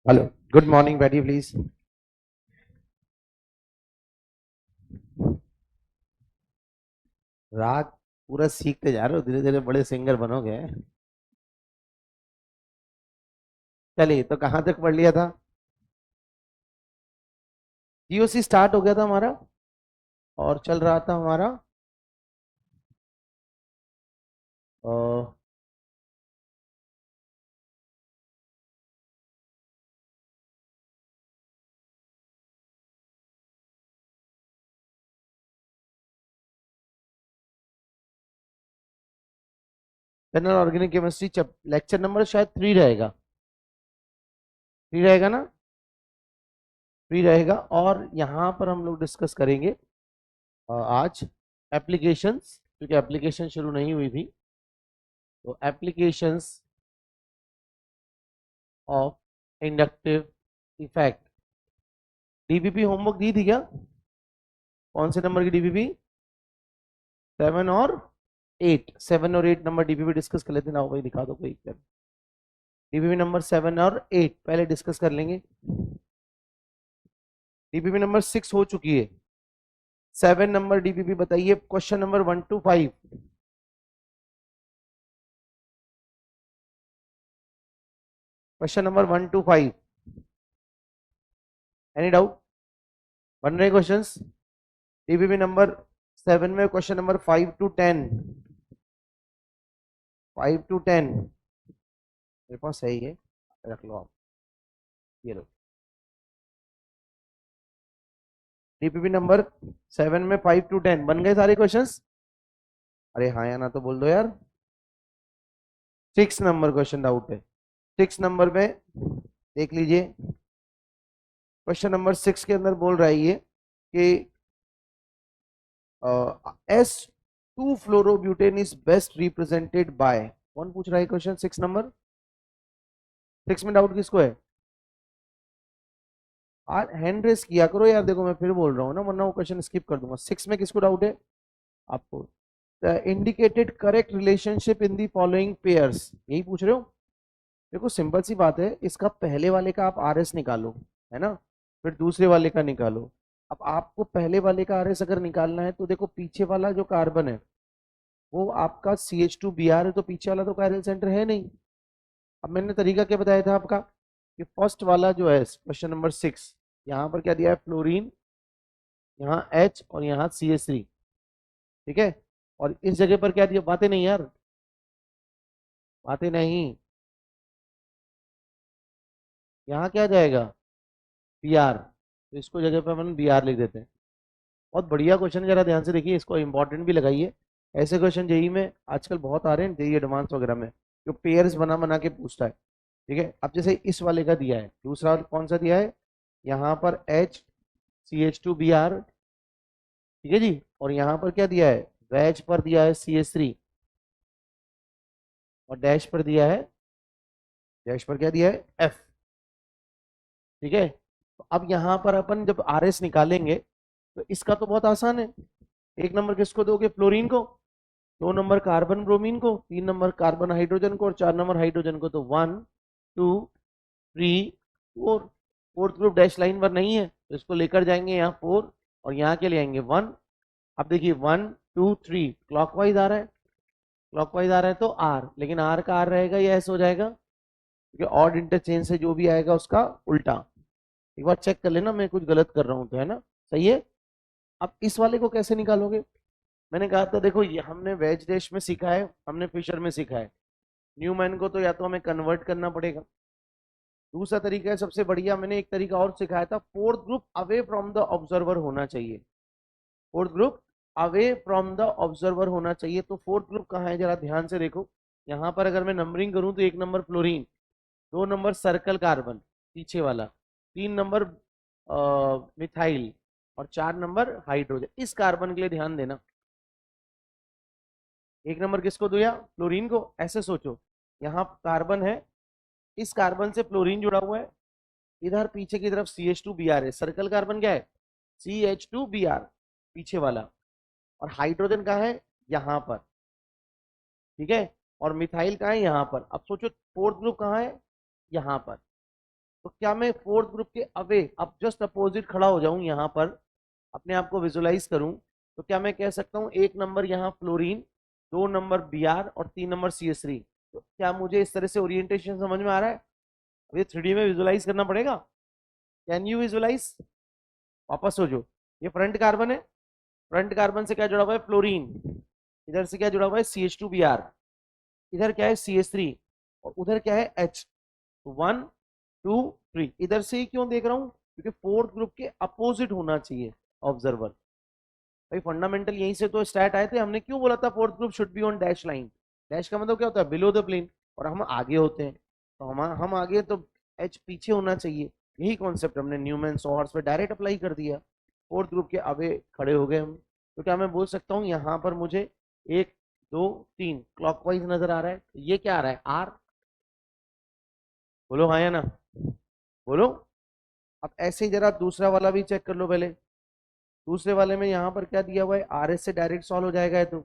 Hello, good morning, बैठिए please. राग पूरा सीखते जा रहे हो, धीरे धीरे बड़े सिंगर बनोगे। चलिए, तो कहाँ तक पढ़ लिया था? जीओसी स्टार्ट हो गया था हमारा और चल रहा था हमारा general organic chemistry lecture number शायद 3 रहेगा। 3 रहेगा ना? 3 रहेगा। और यहाँ पर हम लोग डिस्कस करेंगे आज एप्लीकेशंस, क्योंकि एप्लीकेशन शुरू नहीं हुई थी। तो applications of inductive effect. DBP homework दी थी क्या? कौन से नंबर की डीबीपी? 7 और 8 नंबर डीबीपी डिस्कस कर लेते ना भाई, दिखा दो कोई। डीबीपी नंबर 7 और 8 पहले डिस्कस कर लेंगे। डीबीपी नंबर 6 हो चुकी है। 7 नंबर डीबीपी बताइए, question number 1 to 5। Question number 1 to 5, any doubt? बन रहे क्वेश्चंस? डीबीपी नंबर 7 में क्वेश्चन नंबर 5 to 10। 5 to 10 मेरे पास सही है, रख लो आप। ये लो डीपीपी नंबर 7 में 5 to 10 बन गए सारे क्वेश्चंस। अरे हाँ या ना तो बोल दो यार। 6 नंबर क्वेश्चन डाउट है। 6 नंबर में देख लीजिए। क्वेश्चन नंबर 6 के अंदर बोल रहा है ये कि S2 fluorobutane is best represented by. कौन पूछ रहा है क्वेश्चन 6 नंबर? 6 में डाउट किसको है? आज हैंड रेस किया करो यार, देखो मैं फिर बोल रहा हूँ ना, वरना वो क्वेश्चन स्किप कर दूंगा। 6 में किसको डाउट है आपको? Indicated correct relationship in the following pairs, यही पूछ रहे हो? देखो सिंपल सी बात है, इसका पहले वाले का आप आर एस निकालो, है ना? फिर दूसरे वाले का निकालो। अब आपको पहले वाले का आर एस अगर निकालना है तो देखो, पीछे वाला जो कार्बन है वो आपका CH2Br है, तो पीछे वाला तो कायरल सेंटर है नहीं। अब मैंने तरीका क्या बताया था आपका कि फर्स्ट वाला जो है क्वेश्चन नंबर 6, यहाँ पर क्या दिया है? फ्लोरीन, यहाँ H और यहाँ CH3। ठीक है। और इस जगह पर क्या दिया? बातें नहीं यार, बातें नहीं। यहाँ क्या जाएगा? Br, तो इसको जगह पे अपन Br लिख देते हैं। बहुत बढ़िया क्वेश्चन है, जरा ध्यान से देखिए, इसको इंपॉर्टेंट भी लगाइए। ऐसे क्वेश्चन जेई में आजकल बहुत आ रहे हैं, जेई एडवांस वगैरह में, जो पेयर्स बना बना के पूछता है। ठीक है। अब जैसे इस वाले का दिया है, दूसरा कौन सा दिया है? यहाँ पर HCH2Br। ठीक है जी। और यहाँ पर क्या दिया है? वैज पर दिया है CH3, और डैश पर दिया है, डैश पर क्या दिया है? F। ठीक है। तो अब यहाँ पर अपन जब आर एस निकालेंगे तो इसका तो बहुत आसान है। 1 नंबर किसको दोगे? फ्लोरीन को। 2 नंबर कार्बन ब्रोमीन को। 3 नंबर कार्बन हाइड्रोजन को, और 4 नंबर हाइड्रोजन को। तो 1 2 3 4। फोर्थ ग्रुप डैश लाइन पर नहीं है, तो इसको लेकर जाएंगे यहाँ 4, और यहाँ के ले आएंगे 1। अब देखिए 1 2 3 क्लॉकवाइज आ रहा है, क्लॉकवाइज आ रहा है तो आर, लेकिन आर का आर रहेगा या एस हो जाएगा? क्योंकि ऑड इंटरचेंज से जो भी आएगा उसका उल्टा। एक बार चेक कर लेना, मैं कुछ गलत कर रहा हूँ तो, है ना? सही है। अब इस वाले को कैसे निकालोगे? मैंने कहा था देखो, ये हमने वेज डैश में सीखा है, हमने फिशर में सीखा है। न्यूमैन को तो या तो हमें कन्वर्ट करना पड़ेगा। दूसरा तरीका है सबसे बढ़िया, मैंने एक तरीका और सिखाया था, fourth group away from the observer होना चाहिए। Fourth group away from the observer होना चाहिए। तो फोर्थ ग्रुप कहाँ है जरा ध्यान से देखो। यहाँ पर अगर मैं नंबरिंग करूँ तो 1 number fluorine, 2 number circle carbon पीछे वाला, 3 नंबर मिथाइल, और 4 नंबर हाइड्रोजन। इस कार्बन के लिए ध्यान देना। 1 नंबर किसको दिया? फ्लोरीन को। ऐसे सोचो, यहाँ कार्बन है, इस कार्बन से फ्लोरीन जुड़ा हुआ है, इधर पीछे की तरफ CH2Br है। सर्कल कार्बन क्या है? CH2Br, पीछे वाला। और हाइड्रोजन कहाँ है? यहाँ पर। ठीक है। और मिथाइल कहाँ है? यहाँ पर। अब सोचो फोर्थ ग्रुप कहाँ है? यहाँ पर। तो क्या मैं फोर्थ ग्रुप के अवे अब जस्ट अपोजिट खड़ा हो जाऊं, यहां पर अपने आप को विजुलाइज करूं, तो क्या मैं कह सकता हूं एक नंबर यहाँ फ्लोरीन, 2 नंबर Br और 3 नंबर CH3। तो क्या मुझे इस तरह से ओरिएंटेशन समझ में आ रहा है? अब ये 3D में विजुलाइज करना पड़ेगा। Can you visualize? वापस हो जो, ये फ्रंट कार्बन है, फ्रंट कार्बन से क्या जुड़ा हुआ है? फ्लोरीन। इधर से क्या जुड़ा हुआ है? CH2Br। इधर क्या है? CH3। और उधर क्या है? H। 1 2 3। इधर से ही क्यों देख रहा हूं? क्योंकि फोर्थ ग्रुप के अपोजिट होना चाहिए ऑब्जर्वर। भाई फंडामेंटल यहीं से तो स्टार्ट आए थे। हमने क्यों बोला था fourth group should be on dash line? Dash का मतलब क्या होता है? Below the plane. और हम आगे होते हैं, तो हम आगे तो एच पीछे होना चाहिए। यही कॉन्सेप्ट हमने न्यूमैन सॉहर्स पे डायरेक्ट अप्लाई कर दिया। फोर्थ ग्रुप के आगे खड़े हो गए हम। तो क्या मैं बोल सकता हूँ यहाँ पर मुझे 1 2 3 क्लॉकवाइज नजर आ रहा है? तो ये क्या आ रहा है? आर। बोलो हाँ या ना, बोलो। अब ऐसे ही जरा दूसरा वाला भी चेक कर लो पहले। दूसरे वाले में यहाँ पर क्या दिया हुआ है? RS से डायरेक्ट सॉल्व हो जाएगा है। तो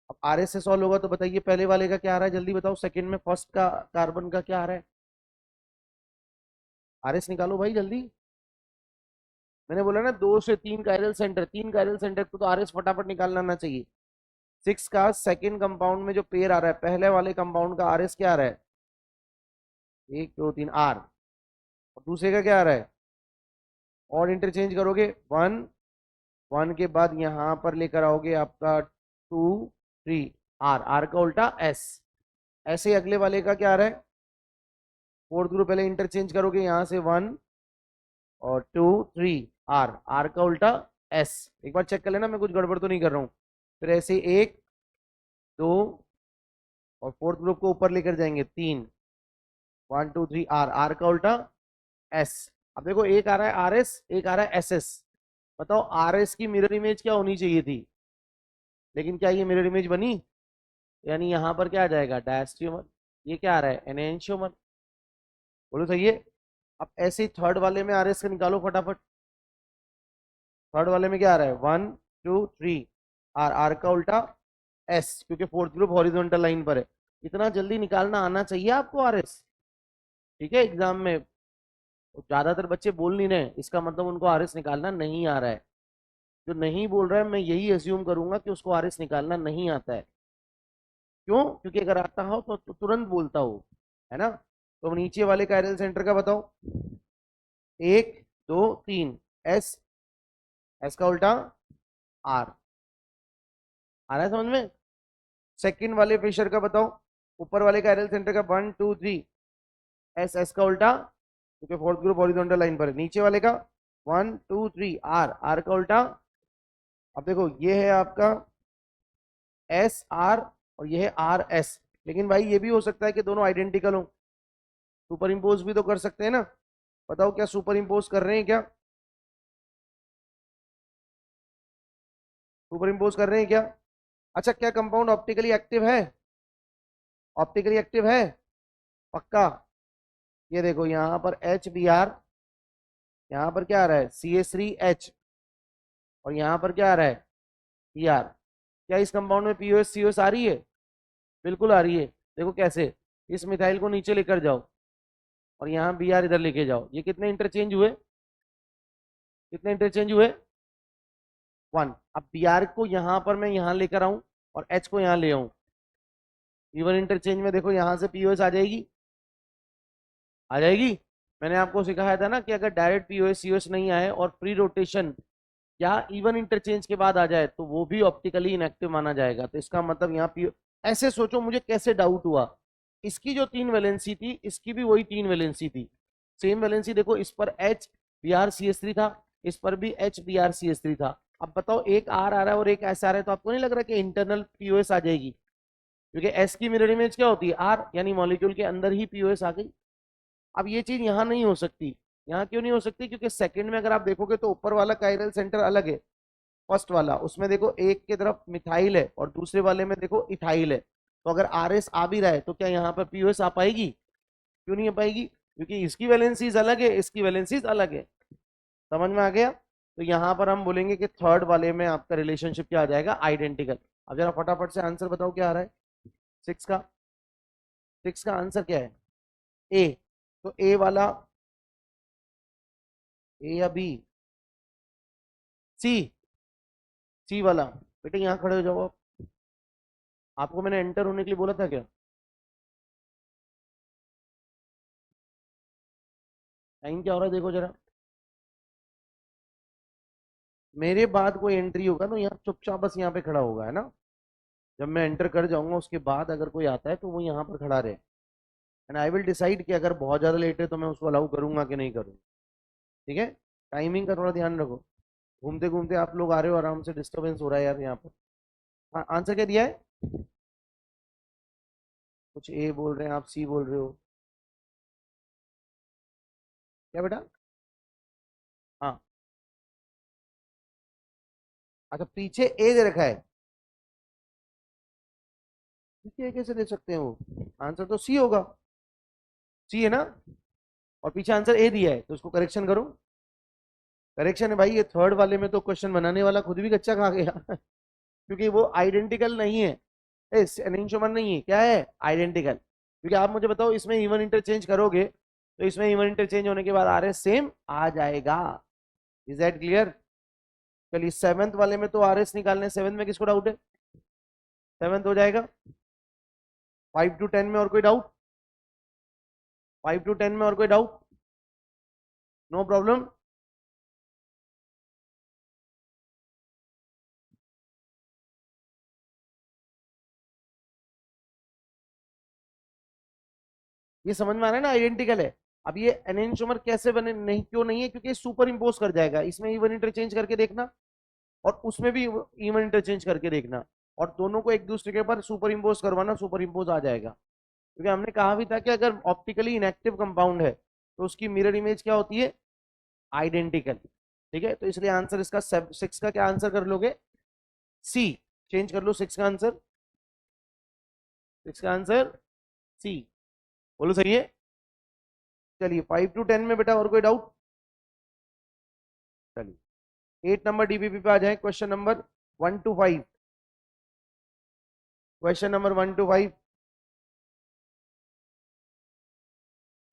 अब RS से सॉल्व होगा तो बताइए पहले वाले का क्या आ रहा है? जल्दी बताओ। सेकंड में फर्स्ट का कार्बन का क्या आ रहा है? RS निकालो भाई जल्दी। मैंने बोला ना 2 से 3 कायरल सेंटर, 3 कायरल सेंटर को तो RS फटाफट निकालना आना चाहिए। 6 का सेकंड कंपाउंड में जो पेयर आ रहा है, पहले वाले कंपाउंड का RS क्या आ रहा है? 1 2 3 R। और दूसरे का क्या आ रहा है? और इंटरचेंज करोगे 1 1 के बाद यहां पर लेकर आओगे आपका 2 3 R। R का उल्टा S। ऐसे ही अगले वाले का क्या आ रहा है? फोर्थ ग्रुप पहले इंटरचेंज करोगे यहां से 1 और 2 3 R। R का उल्टा S। एक बार चेक कर लेना मैं कुछ गड़बड़ तो नहीं कर रहा हूं। फिर ऐसे 1 2 और फोर्थ ग्रुप को ऊपर लेकर जाएंगे 3 1 2 3 R। R का उल्टा S। अब देखो एक आ रहा है RS, एक आ रहा है SS। बताओ RS की मिरर इमेज क्या होनी चाहिए थी? लेकिन क्या ये मिरर इमेज बनी? यानी यहां पर क्या आ जाएगा? डायस्ट्रोमर। ये क्या आ रहा है? एनेंशियोमर। बोलो सही है। अब ऐसे ही थर्ड वाले में RS का निकालो फटाफट। थर्ड वाले में क्या आ रहा है? 1 2 3 R। R का उल्टा S, क्योंकि फोर्थ ग्रुप हॉरिजॉन्टल लाइन पर है। इतना जल्दी निकालना आना चाहिए आपको RS। ठीक है, एग्जाम में ज्यादातर बच्चे बोल नहीं रहे, इसका मतलब उनको RS निकालना नहीं आ रहा है। जो नहीं बोल रहा है मैं यही अज्यूम करूंगा कि उसको RS निकालना नहीं आता है। क्यों? क्योंकि अगर आता हो तो तुरंत बोलता हो, है ना? तो नीचे वाले कायरल सेंटर का बताओ। 1 2 3 S। S का उल्टा R। आ रहा है समझ में? सेकंड वाले फिशर का बताओ। ऊपर वाले कायरल सेंटर का 1 2 3 S। S का उल्टा, क्योंकि फोर्थ ग्रुप हॉरिजॉन्टल लाइन पर है। नीचे वाले का 1 2 3 R। R का उल्टा। अब देखो ये है आपका SR और ये है RS। लेकिन भाई ये भी हो सकता है कि दोनों आइडेंटिकल हो। सुपर इंपोज भी तो कर सकते हैं ना। बताओ क्या सुपर इंपोज कर रहे हैं क्या? सुपर इंपोज कर रहे हैं क्या? अच्छा, क्या कंपाउंड ऑप्टिकली एक्टिव है? ऑप्टिकली एक्टिव है पक्का? ये देखो यहाँ पर HBr, यहाँ पर क्या आ रहा है? CH3H। और यहाँ पर क्या आ रहा है? Br। क्या इस कंपाउंड में POS COS आ रही है? बिल्कुल आ रही है। देखो कैसे, इस मिथाइल को नीचे लेकर जाओ और यहाँ Br इधर लेके जाओ। ये कितने इंटरचेंज हुए? कितने इंटरचेंज हुए? 1। अब Br को यहाँ पर मैं यहाँ लेकर आऊं और H को यहाँ ले आऊं। इवन इंटरचेंज में देखो यहाँ से POS आ जाएगी, आ जाएगी। मैंने आपको सिखाया था ना कि अगर डायरेक्ट POS COS नहीं आए और फ्री रोटेशन या इवन इंटरचेंज के बाद आ जाए तो वो भी ऑप्टिकली इनएक्टिव माना जाएगा। तो इसका मतलब यहाँ पी, ऐसे सोचो मुझे कैसे डाउट हुआ। इसकी जो 3 वैलेंसी थी, इसकी भी वही 3 वैलेंसी थी। सेम वैलेंसी देखो, इस पर HBr CH3 था, इस पर भी HBr CH3 था। अब बताओ एक R आ रहा है और एक S आ रहा है, तो आपको नहीं लग रहा कि इंटरनल POS आ जाएगी? क्योंकि S की मिरर इमेज क्या होती है? R, यानी मॉलिक्यूल के अंदर ही POS आ गई। अब ये चीज यहाँ नहीं हो सकती। यहाँ क्यों नहीं हो सकती? क्योंकि सेकंड में अगर आप देखोगे तो ऊपर वाला कायरल सेंटर अलग है। फर्स्ट वाला उसमें देखो एक की तरफ मिथाइल है और दूसरे वाले में देखो इथाइल है। तो अगर RS आ भी रहा है तो क्या यहाँ पर POS आ पाएगी? क्यों नहीं आ पाएगी? क्योंकि इसकी वैलेंसीज अलग है, इसकी वैलेंसीज अलग है। समझ में आ गया? तो यहाँ पर हम बोलेंगे कि थर्ड वाले में आपका रिलेशनशिप क्या आ जाएगा? आइडेंटिकल। अब जरा फटाफट से आंसर बताओ क्या आ रहा है? 6 का, 6 का आंसर क्या है? ए। तो ए वाला ए या बी? सी, सी वाला। बेटे यहाँ खड़े हो जाओ आप। आपको मैंने एंटर होने के लिए बोला था क्या? टाइम क्या हो रहा है देखो जरा। मेरे बाद कोई एंट्री होगा ना यहाँ चुपचाप बस यहाँ पे खड़ा होगा, है ना? जब मैं एंटर कर जाऊंगा उसके बाद अगर कोई आता है तो वो यहाँ पर खड़ा रहे, एंड आई विल डिसाइड कि अगर बहुत ज्यादा लेट है तो मैं उसको अलाउ करूंगा कि नहीं करूंगा। ठीक है? टाइमिंग का थोड़ा ध्यान रखो। घूमते घूमते आप लोग आ रहे हो, आराम से डिस्टरबेंस हो रहा है यार यहाँ पर। हाँ, आंसर क्या दिया है? कुछ ए बोल रहे हैं, आप सी बोल रहे हो। क्या बेटा? हाँ। अच्छा, पीछे ए दे रखा है। पीछे ए कैसे दे सकते हैं वो? आंसर तो सी होगा। सी है ना? और पीछे आंसर ए दिया है तो उसको करेक्शन करो। करेक्शन है भाई, ये थर्ड वाले में तो क्वेश्चन बनाने वाला खुद भी कच्चा खा गया क्योंकि वो आइडेंटिकल नहीं है। एनिंशोमर नहीं है, क्या है? आइडेंटिकल। क्योंकि आप मुझे बताओ, इसमें इवन इंटरचेंज करोगे तो इसमें इवन इंटरचेंज होने के बाद आर एस सेम आ जाएगा। Is that clear? चलिए, सेवंथ वाले में तो आर एस निकालने, सेवंथ में किसको डाउट है? सेवंथ हो जाएगा। 5 to 10 में और कोई डाउट? 5 to 10 में और कोई डाउट? No problem. ये समझ में आ रहा है ना, आइडेंटिकल है। अब ये एनेंशोमर कैसे बने, नहीं क्यों नहीं है? क्योंकि सुपर इम्पोज कर जाएगा। इसमें इवन इंटरचेंज करके देखना और उसमें भी इवन इंटरचेंज करके देखना, और दोनों को एक दूसरे के ऊपर सुपर इम्पोज करवाना, सुपर इम्पोज आ जाएगा। क्योंकि हमने कहा भी था कि अगर ऑप्टिकली इनएक्टिव कंपाउंड है तो उसकी मिरर इमेज क्या होती है? आइडेंटिकल। ठीक है, तो इसलिए आंसर इसका 6 का क्या आंसर कर लोगे? सी। चेंज कर लो 6 का आंसर। 6 का आंसर सी। बोलो सही है? चलिए, 5 to 10 में बेटा और कोई डाउट? चलिए, 8 नंबर डीबीपी पे आ जाए। Question number 1 to 5। Question number 1 to 5।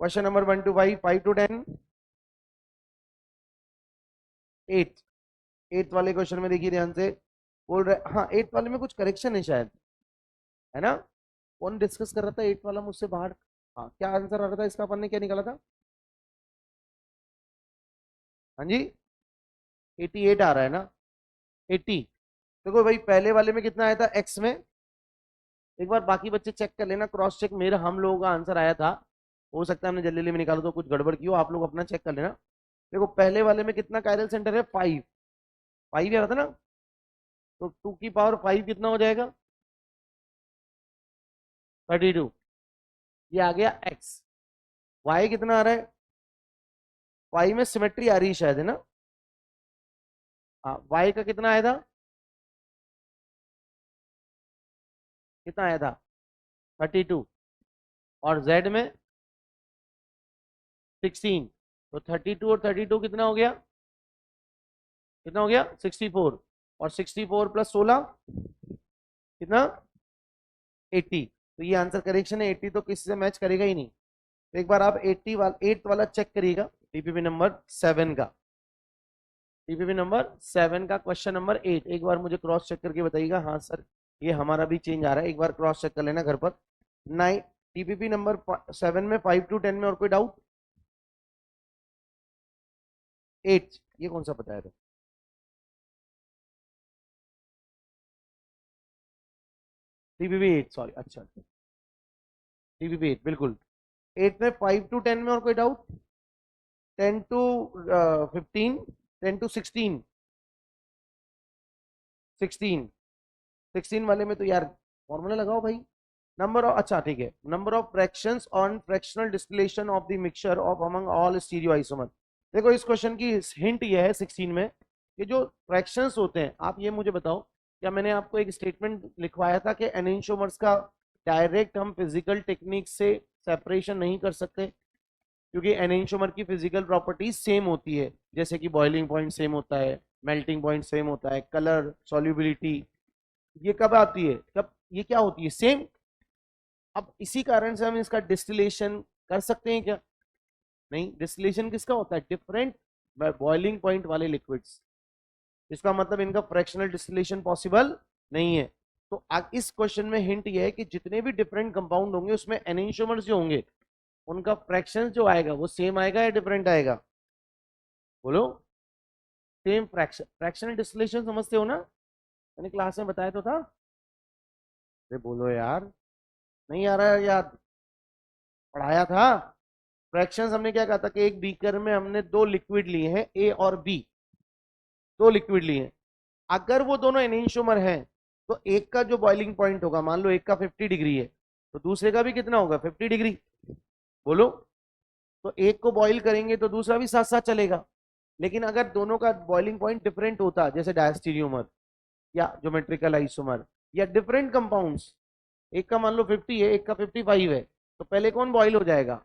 Question number 1 to 5, 5 to 10, 8। 8 वाले क्वेश्चन में देखिए ध्यान से। बोल रहे, हाँ 8 वाले में कुछ करेक्शन है शायद, है ना? कौन डिस्कस कर रहा था 8 वाला मुझसे बाहर? हाँ, क्या आंसर आ रहा था इसका? अपन ने क्या निकाला था? हाँ जी, 88 आ रहा है ना? 80। देखो भाई, पहले वाले में कितना आया था एक्स में? एक बार बाकी बच्चे चेक कर लेना, क्रॉस चेक। मेरा, हम लोगों का आंसर आया था, हो सकता है हमने जल्दी जल्दी में निकाला तो कुछ गड़बड़ की हो, आप लोग अपना चेक कर लेना। देखो, पहले वाले में कितना कायरल सेंटर है? 5। 5 आ रहा था ना? तो 2 की पावर 5 कितना हो जाएगा? 32। ये आ गया एक्स। वाई कितना आ रहा है? वाई में सिमेट्री आ रही है शायद, है ना? हाँ, वाई का कितना आया था? कितना आया था? 32। और जेड में 16। तो 32 और 32 कितना हो गया? कितना हो गया? 64। और 64 प्लस 16 कितना? 80। तो ये आंसर करेक्शन है। 80 तो किसी से मैच करेगा ही नहीं। तो एक बार आप 80 वाला, 8 वाला चेक करिएगा, टीपीपी नंबर 7 का। टीपीपी नंबर 7 का क्वेश्चन नंबर 8 एक बार मुझे क्रॉस चेक करके बताइएगा। हाँ सर, ये हमारा भी चेंज आ रहा है, एक बार क्रॉस चेक कर लेना घर पर। 9, टीपीपी नंबर 7 में 5 to 10 में और कोई डाउट? 8, ये कौन सा बताया था? टीपीपी 8, सॉरी, अच्छा, टीपीपी 8 बिल्कुल। 8 में 5 to 10 में और कोई डाउट? 10 to 15, 10 to 16, 16। 16 वाले में तो यार फॉर्मूला लगाओ भाई। नंबर ऑफ, अच्छा ठीक है, number of fractions on fractional distillation of the mixture of among all stereo isomer. देखो, इस क्वेश्चन की हिंट ये है 16 में कि जो फ्रैक्शंस होते हैं, आप ये मुझे बताओ, क्या मैंने आपको एक स्टेटमेंट लिखवाया था कि एनेंशियोमर्स का डायरेक्ट हम फिजिकल टेक्निक से सेपरेशन नहीं कर सकते? क्योंकि एनेंशियोमर की फिजिकल प्रॉपर्टीज सेम होती है, जैसे कि बॉइलिंग पॉइंट सेम होता है, मेल्टिंग पॉइंट सेम होता है, कलर, सॉल्युबिलिटी, ये कब आती है, कब ये क्या होती है? सेम। अब इसी कारण से हम इसका डिस्टिलेशन कर सकते हैं क्या? नहीं। डिस्टिलेशन किसका होता है? डिफरेंट बॉइलिंग पॉइंट वाले लिक्विड्स। इसका मतलब इनका फ्रैक्शनल डिस्टिलेशन पॉसिबल नहीं है। तो इस क्वेश्चन में हिंट ये है कि जितने भी डिफरेंट कंपाउंड होंगे उसमें एनेंशियोमर्स जो होंगे उनका फ्रैक्शन जो आएगा वो सेम आएगा या डिफरेंट आएगा? बोलो। Same fraction. फ्रैक्शनल डिस्टिलेशन समझते हो ना? मैंने क्लास में बताया तो था। अरे बोलो यार, नहीं आ रहा है याद? पढ़ाया था। फ्रैक्शंस हमने क्या कहा था कि एक बीकर में हमने दो लिक्विड लिए हैं, ए और बी, दो लिक्विड लिए हैं। अगर वो दोनों एनेंशियोमर हैं तो एक का जो बॉइलिंग पॉइंट होगा, मान लो एक का 50 डिग्री है तो दूसरे का भी कितना होगा? 50 डिग्री। बोलो। तो एक को बॉइल करेंगे तो दूसरा भी साथ साथ चलेगा। लेकिन अगर दोनों का बॉइलिंग पॉइंट डिफरेंट होता, जैसे डायस्टीरियोमर या ज्योमेट्रिकल आइसोमर या डिफरेंट कंपाउंड्स, एक का मान लो 50 है एक का 55 है, तो पहले कौन बॉइल हो जाएगा?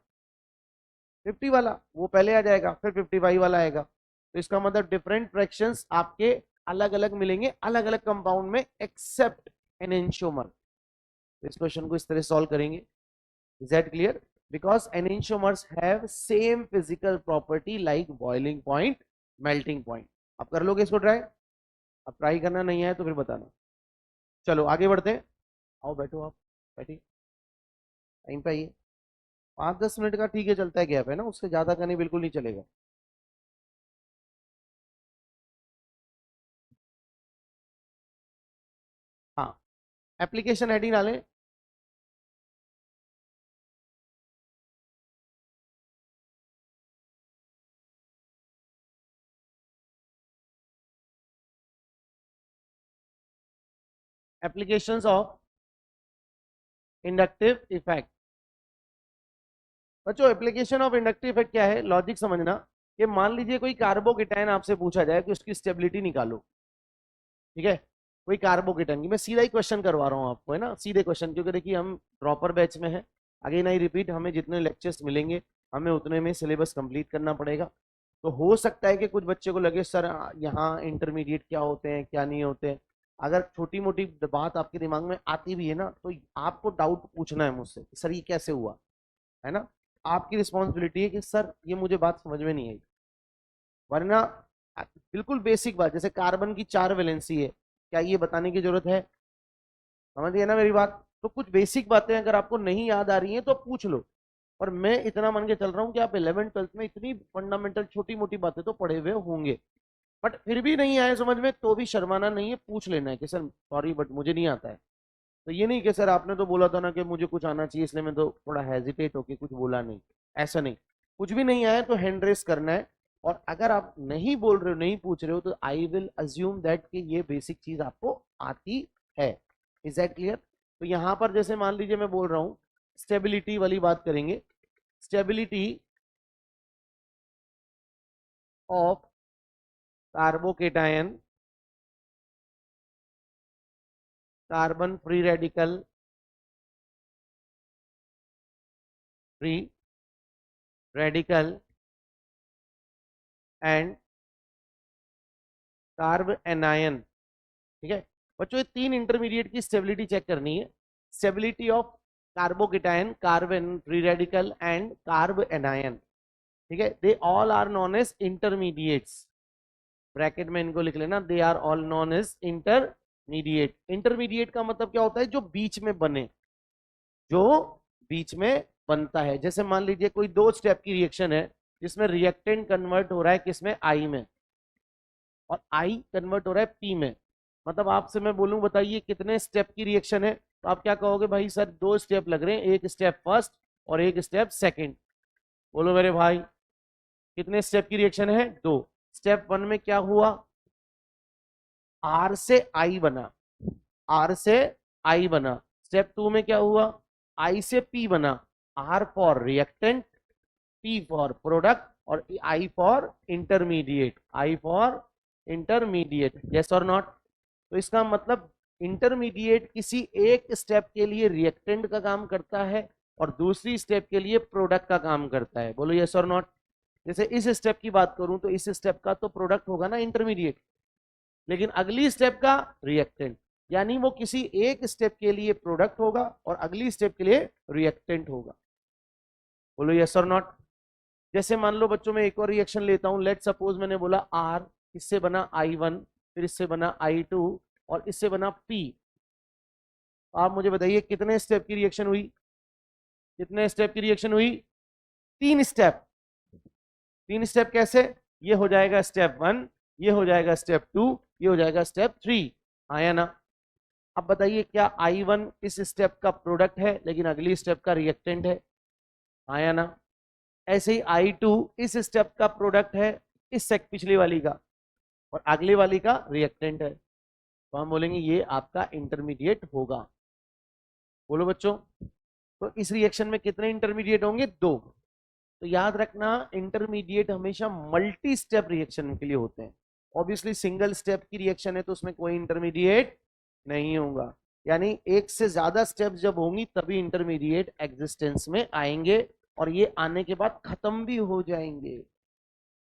50 वाला, वो पहले आ जाएगा, फिर 55 वाला आएगा। तो इसका मतलब डिफरेंट फ्रैक्शंस आपके अलग अलग मिलेंगे अलग अलग कंपाउंड में एक्सेप्ट एनेंशियोमर। इस क्वेश्चन को इस तरह सॉल्व करेंगे। Is that clear? Because enantiomers have same physical property like boiling point, melting point. आप कर लोगे इसको ट्राई? अब ट्राई करना नहीं आए तो फिर बताना। चलो आगे बढ़ते हैं। आओ बैठो, आप बैठिए, टाइम पे आइए। 5-10 मिनट का ठीक है, चलता है, गैप है ना, उससे ज्यादा का नहीं, बिल्कुल नहीं चलेगा। हाँ, एप्लीकेशन हेडिंग डालें। Applications of inductive effect. बच्चों एप्लीकेशन ऑफ इंडक्टिव इफेक्ट क्या है, लॉजिक समझना। कि मान लीजिए कोई कार्बोकेटायन आपसे पूछा जाए कि उसकी स्टेबिलिटी निकालो, ठीक है? कोई कार्बोकेटायन की, मैं सीधा ही क्वेश्चन करवा रहा हूँ आपको, है ना, सीधे क्वेश्चन, क्योंकि देखिए हम ड्रॉपर बैच में है। अगेन आई रिपीट, हमें जितने लेक्चर्स मिलेंगे हमें उतने में सिलेबस कंप्लीट करना पड़ेगा। तो हो सकता है कि कुछ बच्चे को लगे सर यहाँ इंटरमीडिएट क्या होते हैं क्या नहीं होते हैं। अगर छोटी मोटी बात आपके दिमाग में आती भी है ना तो आपको डाउट पूछना है मुझसे, सर ये कैसे हुआ, है ना? आपकी रिस्पॉन्सिबिलिटी है कि सर ये मुझे बात समझ में नहीं आई। वरना बिल्कुल बेसिक बात, जैसे कार्बन की 4 वैलेंसी है, क्या ये बताने की जरूरत है? समझिए ना मेरी बात। तो कुछ बेसिक बातें अगर आपको नहीं याद आ रही हैं तो पूछ लो। और मैं इतना मान के चल रहा हूँ कि आप 11th 12th में इतनी फंडामेंटल छोटी मोटी बातें तो पढ़े हुए होंगे। बट फिर भी नहीं आए समझ में तो भी शर्माना नहीं है, पूछ लेना है कि सर सॉरी बट मुझे नहीं आता है। तो ये नहीं कि सर आपने तो बोला था ना कि मुझे कुछ आना चाहिए इसलिए मैं तो थोड़ा हेजिटेट होके कुछ बोला नहीं। ऐसा नहीं, कुछ भी नहीं आया तो हैंड रेस करना है। और अगर आप नहीं बोल रहे हो, नहीं पूछ रहे हो, तो आई विल अज्यूम दैट कि ये बेसिक चीज आपको आती है। Is that clear? तो यहां पर जैसे मान लीजिए मैं बोल रहा हूं, स्टेबिलिटी वाली बात करेंगे। Stability of carbocation, carbon free radical, free radical and carbanion. ठीक है बच्चों, ये 3 इंटरमीडिएट की स्टेबिलिटी चेक करनी है। Stability of carbocation, carbon free radical and carbanion. ठीक है, they all are known as intermediates. Bracket में इनको लिख लेना, they are all known as intermediate. Intermediate का मतलब क्या होता है? जो बीच में बने, जो बीच में बनता है। जैसे मान लीजिए कोई 2 स्टेप की रिएक्शन है जिसमें रिएक्टेंट कन्वर्ट हो रहा है किसमें? आई में, और आई कन्वर्ट हो रहा है पी में। मतलब आपसे मैं बोलूं बताइए कितने स्टेप की रिएक्शन है, तो आप क्या कहोगे? भाई सर 2 स्टेप लग रहे हैं, एक स्टेप फर्स्ट और एक स्टेप सेकंड। बोलो मेरे भाई, कितने स्टेप की रिएक्शन है? 2। स्टेप 1 में क्या हुआ? आर से आई बना, आर से आई बना। स्टेप 2 में क्या हुआ? आई से पी बना। R for reactant, P for product और I for intermediate, I for intermediate. Yes और नॉट? तो इसका मतलब इंटरमीडिएट किसी एक स्टेप के लिए रिएक्टेंट का काम करता है और दूसरी स्टेप के लिए प्रोडक्ट का काम करता है। बोलो यस और नॉट? जैसे इस स्टेप की बात करूं तो इस स्टेप का तो प्रोडक्ट होगा ना इंटरमीडिएट, लेकिन अगली स्टेप का रिएक्टेंट। यानी वो किसी एक स्टेप के लिए प्रोडक्ट होगा और अगली स्टेप के लिए रिएक्टेंट होगा। बोलो यस और नॉट? जैसे मान लो बच्चों, मैं एक और रिएक्शन लेता हूं। लेट सपोज मैंने बोला आर, इससे बना I1, फिर इससे बना I2 और इससे बना P। आप मुझे बताइए कितने स्टेप की रिएक्शन हुई? कितने स्टेप की रिएक्शन हुई? 3 स्टेप। 3 स्टेप कैसे? ये हो जाएगा स्टेप 1, ये हो जाएगा स्टेप 2, ये हो जाएगा स्टेप 3। आया ना? अब बताइए क्या I1 इस स्टेप का प्रोडक्ट है लेकिन अगली स्टेप का रिएक्टेंट है? आया ना? ऐसे ही I2 इस स्टेप का प्रोडक्ट है इस सेक पिछली वाली का, और अगली वाली का रिएक्टेंट है। तो हम बोलेंगे ये आपका इंटरमीडिएट होगा। बोलो बच्चों, तो इस रिएक्शन में कितने इंटरमीडिएट होंगे? 2। तो याद रखना, इंटरमीडिएट हमेशा मल्टी स्टेप रिएक्शन के लिए होते हैं। ऑब्वियसली सिंगल स्टेप की रिएक्शन है तो उसमें कोई इंटरमीडिएट नहीं होगा। यानी एक से ज्यादा स्टेप जब होंगी तभी इंटरमीडिएट एग्जिस्टेंस में आएंगे, और ये आने के बाद खत्म भी हो जाएंगे।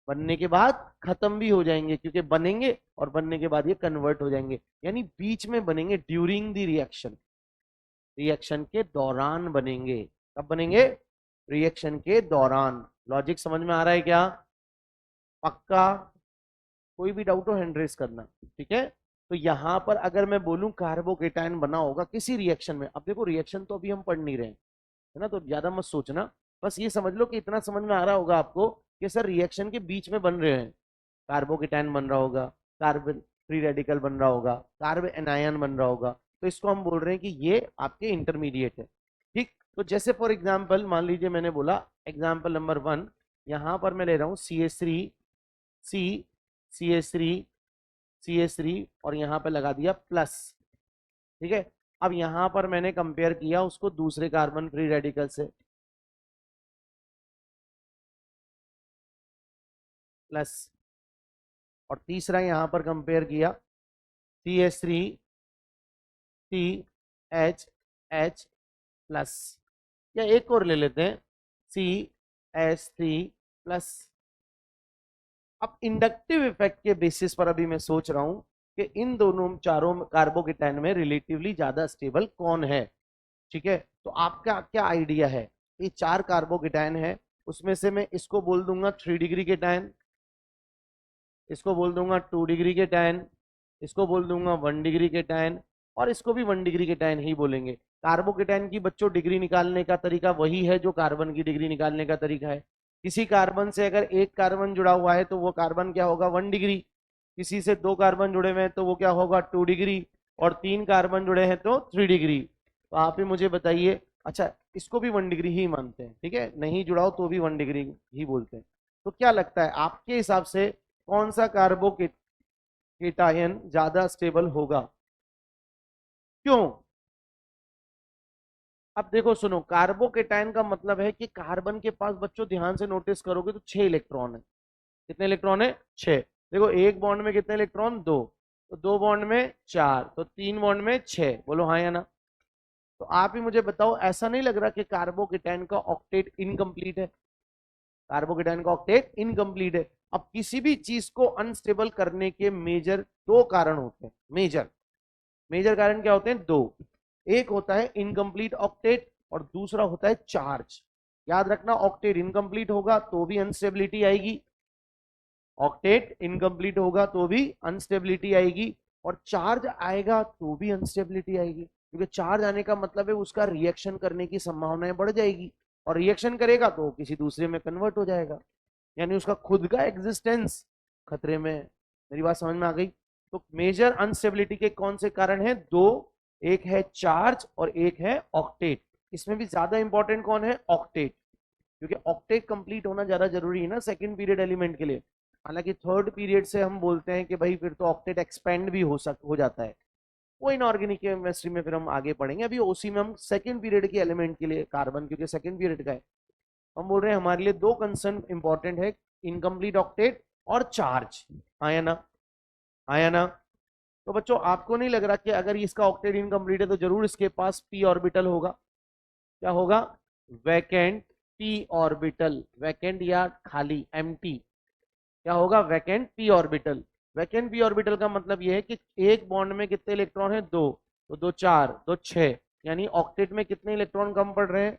बनने के बाद खत्म भी हो जाएंगे, क्योंकि बनेंगे और बनने के बाद ये कन्वर्ट हो जाएंगे। यानी बीच में बनेंगे, ड्यूरिंग द रिएक्शन, रिएक्शन के दौरान बनेंगे। कब बनेंगे? रिएक्शन के दौरान। लॉजिक समझ में आ रहा है क्या? पक्का? कोई भी डाउट हो हैंड रेस करना, ठीक है? तो यहां पर अगर मैं बोलूं कार्बोकेटायन बना होगा किसी रिएक्शन में, अब देखो रिएक्शन तो अभी हम पढ़ नहीं रहे हैं, है ना, तो ज्यादा मत सोचना। बस ये समझ लो कि इतना समझ में आ रहा होगा आपको कि सर रिएक्शन के बीच में बन रहे हैं, कार्बोकेटायन बन रहा होगा, कार्बन फ्री रेडिकल बन रहा होगा, कार्बन एनायन बन रहा होगा, तो इसको हम बोल रहे हैं कि ये आपके इंटरमीडिएट है। ठीक, तो जैसे फॉर एग्जांपल मान लीजिए मैंने बोला एग्जांपल नंबर 1, यहां पर मैं ले रहा हूं CH3 C CH3 CH3 और यहां पर लगा दिया प्लस। ठीक है, अब यहां पर मैंने कंपेयर किया उसको दूसरे कार्बन फ्री रेडिकल से, प्लस, और तीसरा यहां पर कंपेयर किया CH3 CH प्लस, या एक और ले लेते हैं CH3 प्लस। अब इंडक्टिव इफेक्ट के बेसिस पर अभी मैं सोच रहा हूं कि इन दोनों चारों कार्बोकेटायन में रिलेटिवली ज्यादा स्टेबल कौन है। ठीक है, तो आपका क्या आइडिया है? ये 4 कार्बोकेटायन है, उसमें से मैं इसको बोल दूंगा 3 डिग्री केटायन, इसको बोल दूंगा 2 डिग्री केटायन, इसको बोल दूंगा 1 डिग्री केटायन, और इसको भी 1 डिग्री केटायन ही बोलेंगे। कार्बोकेटायन की बच्चों डिग्री निकालने का तरीका वही है जो कार्बन की डिग्री निकालने का तरीका है। किसी कार्बन से अगर एक कार्बन जुड़ा हुआ है तो वो कार्बन क्या होगा? 1 डिग्री। किसी से 2 कार्बन जुड़े हुए हैं तो वो क्या होगा? 2 डिग्री। और 3 कार्बन जुड़े हैं तो 3 डिग्री। तो आप ही मुझे बताइए, अच्छा इसको भी 1 डिग्री ही मानते हैं, ठीक है, नहीं जुड़ाओ तो भी 1 डिग्री ही बोलते हैं। तो क्या लगता है आपके हिसाब से कौन सा कार्बोकेटायन ज्यादा स्टेबल होगा? क्यों? अब देखो सुनो, कार्बोकेटायन का मतलब है कि कार्बन के पास, बच्चों ध्यान से नोटिस करोगे तो 6 इलेक्ट्रॉन है। कितने इलेक्ट्रॉन है? 6। देखो एक बॉन्ड में कितने इलेक्ट्रॉन? 2। तो 2 बॉन्ड में 4, तो 3 बॉन्ड में 6। बोलो हाँ या ना? तो आप ही मुझे बताओ, ऐसा नहीं लग रहा कि कार्बोकेटायन का ऑक्टेट इनकम्प्लीट है? कार्बोकेटायन का ऑक्टेट इनकम्प्लीट है। अब किसी भी चीज को अनस्टेबल करने के मेजर 2 कारण होते हैं। मेजर मेजर कारण क्या होते हैं? 2। एक होता है इनकम्प्लीट ऑक्टेट और दूसरा होता है चार्ज। याद रखना, ऑक्टेट इनकम्प्लीट होगा तो भी अनस्टेबिलिटी आएगी, ऑक्टेट इनकम्प्लीट होगा तो भी अनस्टेबिलिटी आएगी, और चार्ज आएगा तो भी अनस्टेबिलिटी आएगी, क्योंकि चार्ज आने का मतलब है उसका रिएक्शन करने की संभावनाएं बढ़ जाएगी, और रिएक्शन करेगा तो किसी दूसरे में कन्वर्ट हो जाएगा, यानी उसका खुद का एग्जिस्टेंस खतरे में है। मेरी बात समझ में आ गई? तो मेजर अनस्टेबिलिटी के कौन से कारण है? 2। एक है चार्ज और एक है ऑक्टेट। इसमें भी ज्यादा इंपॉर्टेंट कौन है? ऑक्टेट, क्योंकि ऑक्टेट कंप्लीट होना ज्यादा जरूरी है ना सेकंड पीरियड एलिमेंट के लिए। हालांकि थर्ड पीरियड से हम बोलते हैं कि भाई फिर तो ऑक्टेट एक्सपेंड भी हो जाता है, वो इनऑर्गेनिक केमिस्ट्री में फिर हम आगे पढ़ेंगे। अभी ओसी में हम सेकंड पीरियड के एलिमेंट के लिए कार्बन, क्योंकि सेकंड पीरियड का है, हम बोल रहे हैं हमारे लिए 2 कंसर्न इंपॉर्टेंट है, इनकम्प्लीट ऑक्टेट और चार्ज। आया ना? आया ना? तो बच्चों आपको नहीं लग रहा कि अगर इसका ऑक्टेट इनकम्प्लीट है तो जरूर इसके पास p ऑर्बिटल होगा? क्या होगा? वैकेंट p ऑर्बिटल, वैकेंट या खाली एम्प्टी, क्या होगा? Vacant p orbital. Vacant p orbital का मतलब यह है कि एक बॉन्ड में कितने इलेक्ट्रॉन है? 2, तो 2 4, 2 6, यानी ऑक्टेट में कितने इलेक्ट्रॉन कम पड़ रहे हैं?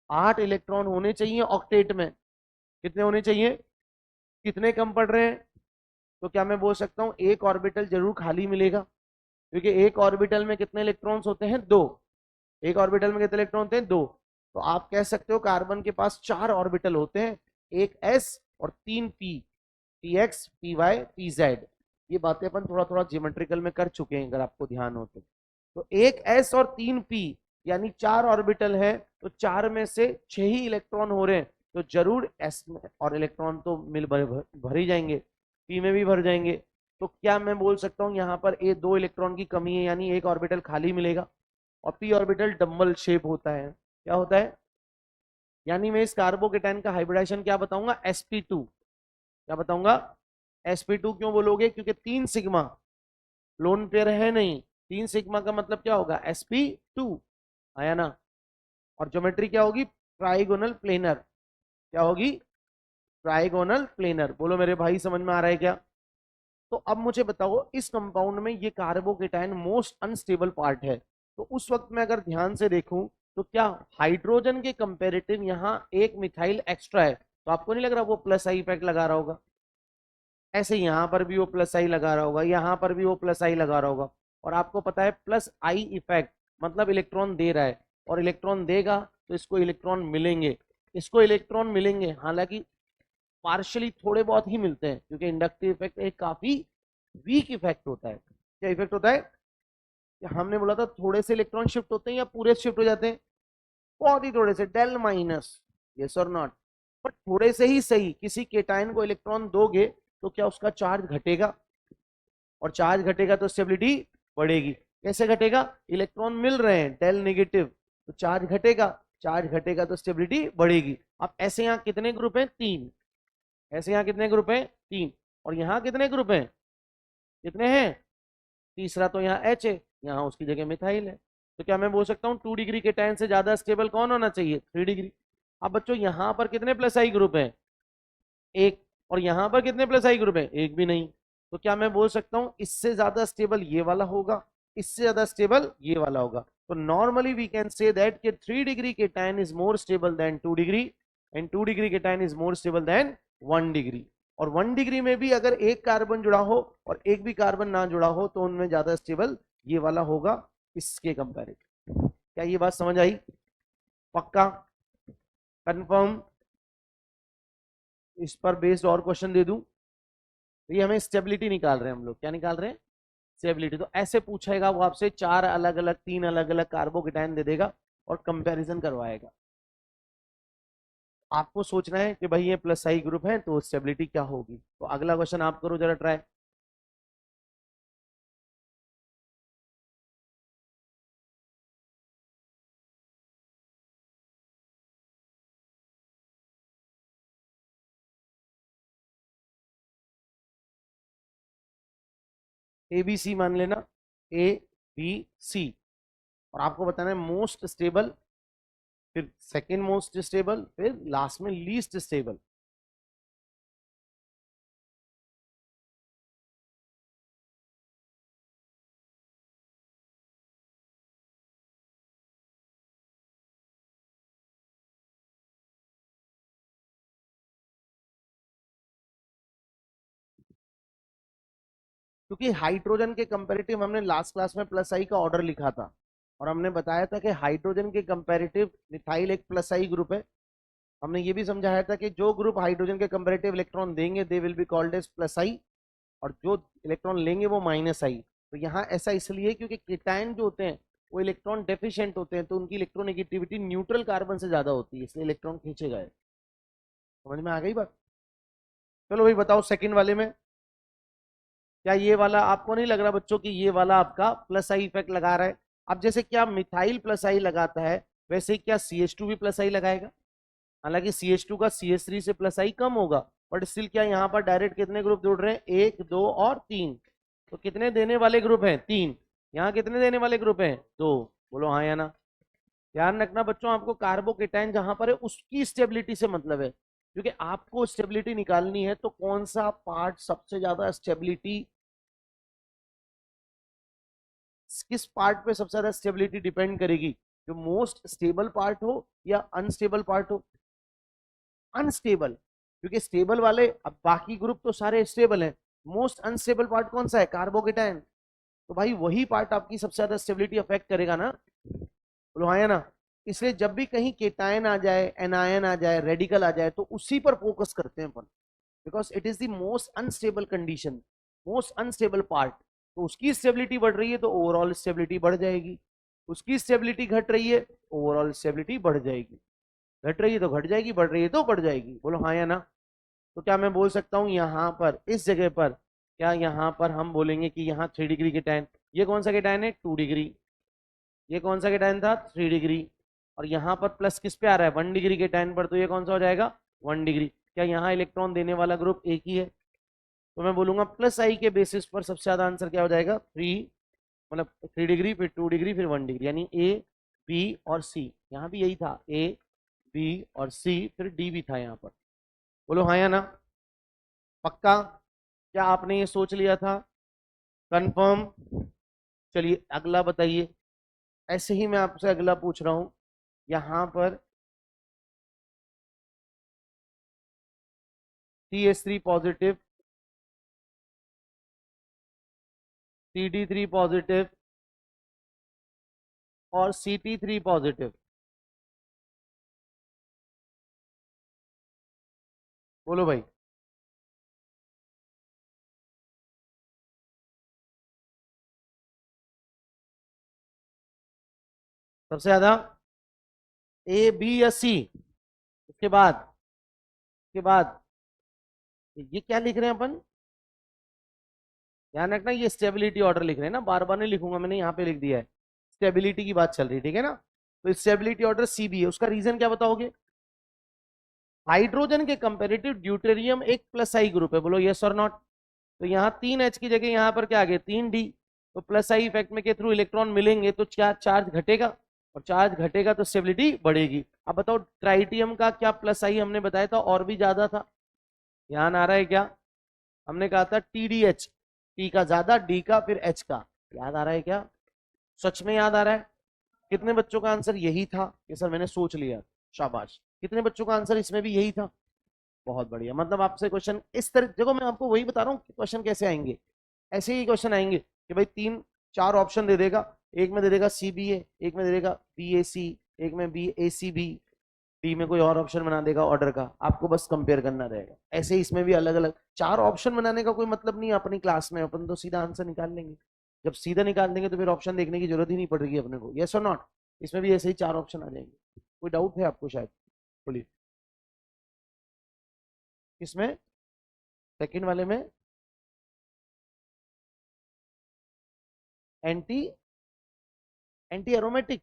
8 इलेक्ट्रॉन होने चाहिए ऑक्टेट में, कितने होने चाहिए? कितने कम पड़ रहे हैं? तो क्या मैं बोल सकता हूं एक ऑर्बिटल जरूर खाली मिलेगा, क्योंकि एक ऑर्बिटल में कितने इलेक्ट्रॉन्स होते हैं? दो। एक ऑर्बिटल में कितने इलेक्ट्रॉन होते हैं? दो। तो आप कह सकते हो कार्बन के पास 4 ऑर्बिटल होते हैं, एक एस और 3 P, P X, P Y, P Z. ये बातें अपन थोड़ा थोड़ा ज्योमेट्रिकल में कर चुके हैं, अगर आपको ध्यान हो तो एक एस और 3 पी यानी 4 ऑर्बिटल है, तो 4 में से 6 ही इलेक्ट्रॉन हो रहे हैं, तो जरूर एस में और इलेक्ट्रॉन तो मिल भर ही जाएंगे, पी में भी भर जाएंगे। तो क्या मैं बोल सकता हूं यहाँ पर ए 2 इलेक्ट्रॉन की कमी है, यानी एक ऑर्बिटल खाली मिलेगा। और पी ऑर्बिटल डबल शेप होता है। क्या होता है? यानी मैं इस कार्बोकेटाइन का हाइब्रिडाइजेशन क्या बताऊंगा? sp2। क्या बताऊंगा? sp2। क्यों बोलोगे? क्योंकि 3 सिग्मा लोन पेयर है नहीं, 3 सिग्मा का मतलब क्या होगा? sp2। आया ना? और ज्योमेट्री क्या होगी? Trigonal planar. क्या होगी? Trigonal planar. बोलो मेरे भाई, समझ में आ रहा है क्या? तो अब मुझे बताओ, इस कंपाउंड में ये कार्बोकेटाइन मोस्ट अनस्टेबल पार्ट है, तो उस वक्त मैं अगर ध्यान से देखूं तो क्या हाइड्रोजन के कंपैरेटिव यहाँ एक मिथाइल एक्स्ट्रा है, तो आपको नहीं लग रहा वो प्लस आई इफेक्ट लगा रहा होगा? ऐसे यहां पर भी वो प्लस आई लगा रहा होगा, यहां पर भी वो प्लस आई लगा रहा होगा। और आपको पता है प्लस आई इफेक्ट मतलब इलेक्ट्रॉन दे रहा है, और इलेक्ट्रॉन देगा तो इसको इलेक्ट्रॉन मिलेंगे। इसको इलेक्ट्रॉन मिलेंगे, हालांकि पार्शली थोड़े बहुत ही मिलते हैं, क्योंकि इंडक्टिव इफेक्ट एक काफी वीक इफेक्ट होता है। क्या इफेक्ट होता है? कि हमने बोला था थोड़े से इलेक्ट्रॉन शिफ्ट होते हैं या पूरे शिफ्ट हो जाते हैं? बहुत ही थोड़े से, डेल माइनस, यस और नॉट। पर थोड़े से ही सही, किसी केटाइन को इलेक्ट्रॉन दोगे तो क्या उसका चार्ज घटेगा? और चार्ज घटेगा तो स्टेबिलिटी बढ़ेगी। कैसे घटेगा? इलेक्ट्रॉन मिल रहे हैं, डेल नेगेटिव, तो चार्ज घटेगा। चार्ज घटेगा तो स्टेबिलिटी बढ़ेगी। अब ऐसे यहाँ कितने ग्रुप हैं? 3। ऐसे यहाँ कितने ग्रुप हैं? 3। और यहाँ कितने ग्रुप हैं? कितने हैं? तीसरा तो यहाँ एच है, यहाँ उसकी जगह मिथाइल है। तो क्या मैं बोल सकता हूँ 2 डिग्री के टाइम से ज्यादा स्टेबल कौन होना चाहिए? 3 डिग्री। अब बच्चों यहाँ पर कितने प्लस आई ग्रुप हैं? एक। और यहाँ पर कितने प्लस आई ग्रुप हैं? एक भी नहीं। तो क्या मैं बोल सकता हूँ इससे ज्यादा स्टेबल ये वाला होगा, इससे ज्यादा स्टेबल ये वाला होगा। तो normally we can say that कि 3 डिग्री के time is more stable than 2 degree, and 2 degree के time is more stable than 1 degree. और 1 डिग्री में भी अगर एक कार्बन जुड़ा हो और एक भी कार्बन ना जुड़ा हो, तो उनमें ज्यादा स्टेबल ये वाला होगा इसके कंपैरेटिव। क्या ये बात समझ आई? पक्का? कंफर्म? इस पर बेस्ड और क्वेश्चन दे दूं? तो ये हमें स्टेबिलिटी निकाल रहे हैं हम लोग। क्या निकाल रहे हैं? स्टेबिलिटी। तो ऐसे पूछेगा वो आपसे, 4 अलग अलग, 3 अलग अलग कार्बोकेटाइन दे देगा और कंपैरिजन करवाएगा। आपको सोचना है कि भाई ये प्लस आई ग्रुप है तो स्टेबिलिटी क्या होगी। तो अगला क्वेश्चन आप करो जरा ट्राई। ए बी सी मान लेना, ए बी सी। और आपको बताना है मोस्ट स्टेबल, फिर सेकेंड मोस्ट स्टेबल, फिर लास्ट में लीस्ट स्टेबल। क्योंकि हाइड्रोजन के कंपैरेटिव हमने लास्ट क्लास में प्लस आई का ऑर्डर लिखा था, और हमने बताया था कि हाइड्रोजन के कंपैरेटिव मिथाइल एक प्लस आई ग्रुप है। हमने ये भी समझाया था कि जो ग्रुप हाइड्रोजन के कंपैरेटिव इलेक्ट्रॉन देंगे they will be called as plus I, और जो इलेक्ट्रॉन लेंगे वो माइनस आई। तो यहाँ ऐसा इसलिए क्योंकि केटायन जो होते हैं वो इलेक्ट्रॉन डेफिशिएंट होते हैं, तो उनकी इलेक्ट्रोनेगेटिविटी न्यूट्रल कार्बन से ज्यादा होती है, इसलिए इलेक्ट्रॉन खींचे गए। समझ में आ गई बात? चलो भाई बताओ सेकंड वाले में। क्या ये वाला आपको नहीं लग रहा बच्चों कि ये वाला आपका प्लस आई इफेक्ट लगा रहा है? अब जैसे क्या मिथाइल प्लस आई लगाता है, वैसे ही क्या CH2 भी प्लस आई लगाएगा? हालांकि CH2 का CH3 से प्लस आई कम होगा, बट स्टिल क्या यहाँ पर डायरेक्ट कितने ग्रुप जुड़ रहे हैं? 1, 2 और 3। तो कितने देने वाले ग्रुप हैं? 3। यहाँ कितने देने वाले ग्रुप हैं? 2। बोलो हाँ या ना? ध्यान रखना बच्चों, आपको कार्बोकेटाइन जहां पर है उसकी स्टेबिलिटी से मतलब है, क्योंकि आपको स्टेबिलिटी निकालनी है तो कौन सा पार्ट सबसे ज्यादा स्टेबिलिटी, किस पार्ट पे सबसे ज्यादा स्टेबिलिटी डिपेंड करेगी? जो मोस्ट स्टेबल पार्ट हो या अनस्टेबल पार्ट हो? अनस्टेबल। क्योंकि स्टेबल वाले, अब बाकी ग्रुप तो सारे स्टेबल हैं, मोस्ट अनस्टेबल पार्ट कौन सा है, कार्बोकेटायन। तो भाई वही पार्ट आपकी सबसे ज्यादा स्टेबिलिटी अफेक्ट करेगा ना, बोलो हाँ या ना। इसलिए जब भी कहीं केटायन आ जाए, एनायन आ जाए, रेडिकल आ जाए, तो उसी पर फोकस करते हैं अपन, because it is the most unstable condition, most unstable part. तो उसकी स्टेबिलिटी बढ़ रही है तो ओवरऑल स्टेबिलिटी बढ़ जाएगी, उसकी स्टेबिलिटी घट रही है, ओवरऑल स्टेबिलिटी बढ़ जाएगी, घट रही है तो घट जाएगी, बढ़ रही है तो बढ़ जाएगी, बोलो हाँ या ना। तो क्या मैं बोल सकता हूं यहां पर इस जगह पर, क्या यहां पर हम बोलेंगे कि यहाँ 3 डिग्री के टाइम, ये कौन सा केटायन है 2 डिग्री, ये कौन सा केटायन था 3 डिग्री, और यहाँ पर प्लस किस पे आ रहा है 1 डिग्री के टाइम पर, तो ये कौन सा हो जाएगा 1 डिग्री। क्या यहाँ इलेक्ट्रॉन देने वाला ग्रुप एक ही है, तो मैं बोलूंगा प्लस आई के बेसिस पर सबसे ज्यादा आंसर क्या हो जाएगा 3, मतलब 3 डिग्री फिर 2 डिग्री फिर 1 डिग्री, यानी ए बी और सी, यहाँ भी यही था ए बी और सी फिर डी भी था यहाँ पर, बोलो हाँ या ना। पक्का, क्या आपने ये सोच लिया था, कंफर्म। चलिए अगला बताइए, ऐसे ही मैं आपसे अगला पूछ रहा हूं, यहां पर CH3 पॉजिटिव, CD3 पॉजिटिव और CT3 पॉजिटिव, बोलो भाई। सबसे ज्यादा ए बी या सी, उसके बाद, उसके बाद ये क्या लिख रहे हैं अपन, ध्यान रखना ये स्टेबिलिटी ऑर्डर लिख रहे हैं ना, बार बार नहीं लिखूंगा, मैंने यहाँ पे लिख दिया है, स्टेबिलिटी की बात चल रही है, ठीक है ना। तो स्टेबिलिटी ऑर्डर सी बी है, उसका रीजन क्या बताओगे, हाइड्रोजन के कंपेरेटिव ड्यूटेरियम एक प्लस आई ग्रुप है, बोलो यस और नॉट। तो यहाँ 3H की जगह यहाँ पर क्या आ गया 3D, तो प्लस आई इफेक्ट में के थ्रू इलेक्ट्रॉन मिलेंगे तो क्या चार्ज घटेगा, और चार्ज घटेगा तो स्टेबिलिटी बढ़ेगी। अब बताओ ट्राइटियम का क्या प्लस आई हमने बताया था और भी ज्यादा था, ध्यान आ रहा है क्या, हमने कहा था TDH, टी का ज्यादा, डी का फिर एच का, याद आ रहा है क्या, सच में याद आ रहा है। कितने बच्चों का आंसर यही था कि सर मैंने सोच लिया, शाबाश। कितने बच्चों का आंसर इसमें भी यही था, बहुत बढ़िया। मतलब आपसे क्वेश्चन इस तरह, देखो मैं आपको वही बता रहा हूँ क्वेश्चन कैसे आएंगे, ऐसे ही क्वेश्चन आएंगे कि भाई 3 4 ऑप्शन दे देगा, एक में दे देगा CBA, एक में दे देगा BAC, एक में BACB, डी में कोई और ऑप्शन बना देगा ऑर्डर का, आपको बस कंपेयर करना रहेगा। ऐसे ही इसमें भी अलग अलग 4 ऑप्शन बनाने का कोई मतलब नहीं है अपनी क्लास में, अपन तो सीधा आंसर निकाल लेंगे, जब सीधा निकाल देंगे तो फिर ऑप्शन देखने की जरूरत ही नहीं पड़ेगी अपने को, यस और नॉट। इसमें भी ऐसे ही 4 ऑप्शन आ जाएंगे। कोई डाउट है आपको शायद, बोलिए। किसमें, सेकंड वाले में, anti, anti aromatic,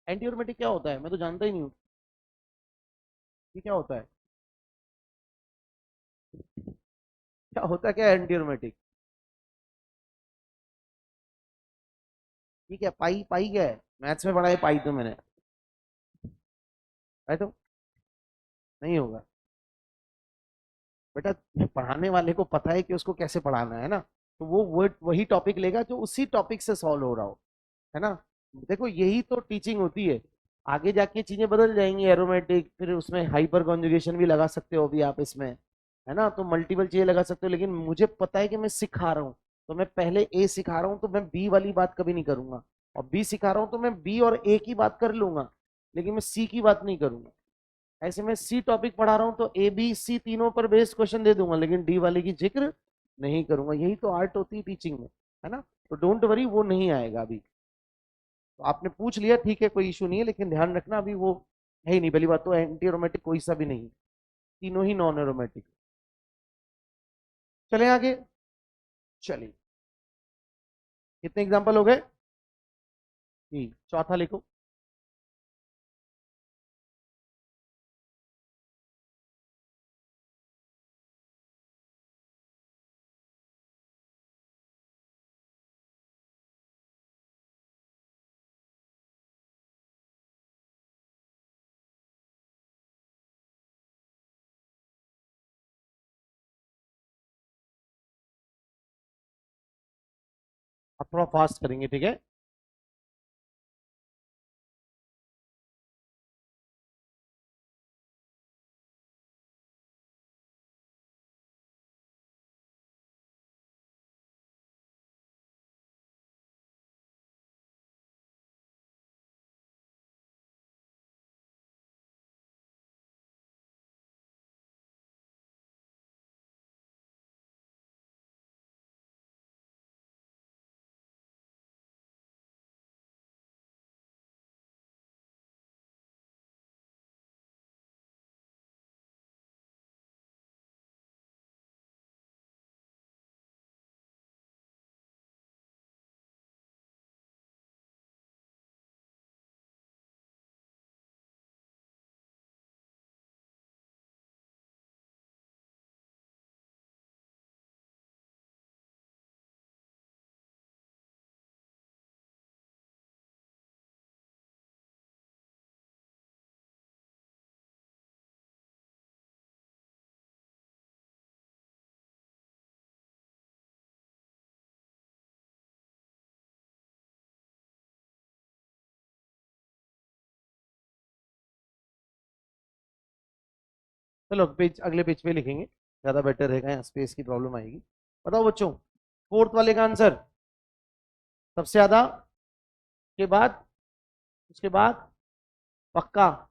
anti aromatic क्या होता है, मैं तो जानता ही नहीं हूँ, ये क्या होता है, क्या होता है, क्या एंटी एरोमेटिक, ये क्या पाई, पाई क्या है, मैथ्स में पढ़ा है पाई तो मैंने, है तो नहीं होगा बेटा, पढ़ाने वाले को पता है कि उसको कैसे पढ़ाना है ना, तो वो वही टॉपिक लेगा जो उसी टॉपिक से सॉल्व हो रहा हो, है ना। देखो यही तो टीचिंग होती है, आगे जाके चीजें बदल जाएंगी, एरोमेटिक फिर उसमें हाइपर कॉन्जुगेशन भी लगा सकते हो अभी आप इसमें, है ना, तो मल्टीपल चीजें लगा सकते हो, लेकिन मुझे पता है कि मैं सिखा रहा हूँ, तो मैं पहले ए सिखा रहा हूँ तो मैं बी वाली बात कभी नहीं करूंगा, और बी सिखा रहा हूँ तो मैं बी और ए की बात कर लूंगा, लेकिन मैं सी की बात नहीं करूंगा। ऐसे में सी टॉपिक पढ़ा रहा हूं तो ए बी सी तीनों पर बेस्ड क्वेश्चन दे दूंगा, लेकिन डी वाले की जिक्र नहीं करूंगा, यही तो आर्ट होती है टीचिंग में, है ना। तो डोंट वरी, वो नहीं आएगा अभी, तो आपने पूछ लिया ठीक है, कोई इशू नहीं है, लेकिन ध्यान रखना अभी वो है ही नहीं, पहली बात तो एंटी एरोमेटिक कोई सा भी नहीं, तीनों ही नॉन एरोमेटिक। चले आगे, चलिए कितने एग्जाम्पल हो गए, जी चौथा लिखो। आप थोड़ा फास्ट करेंगे, ठीक है। चलो पेज अगले पेज पे लिखेंगे, ज्यादा बेटर रहेगा, यहाँ स्पेस की प्रॉब्लम आएगी। बताओ बच्चों, फोर्थ वाले का आंसर सबसे ज्यादा के बाद, उसके बाद पक्का,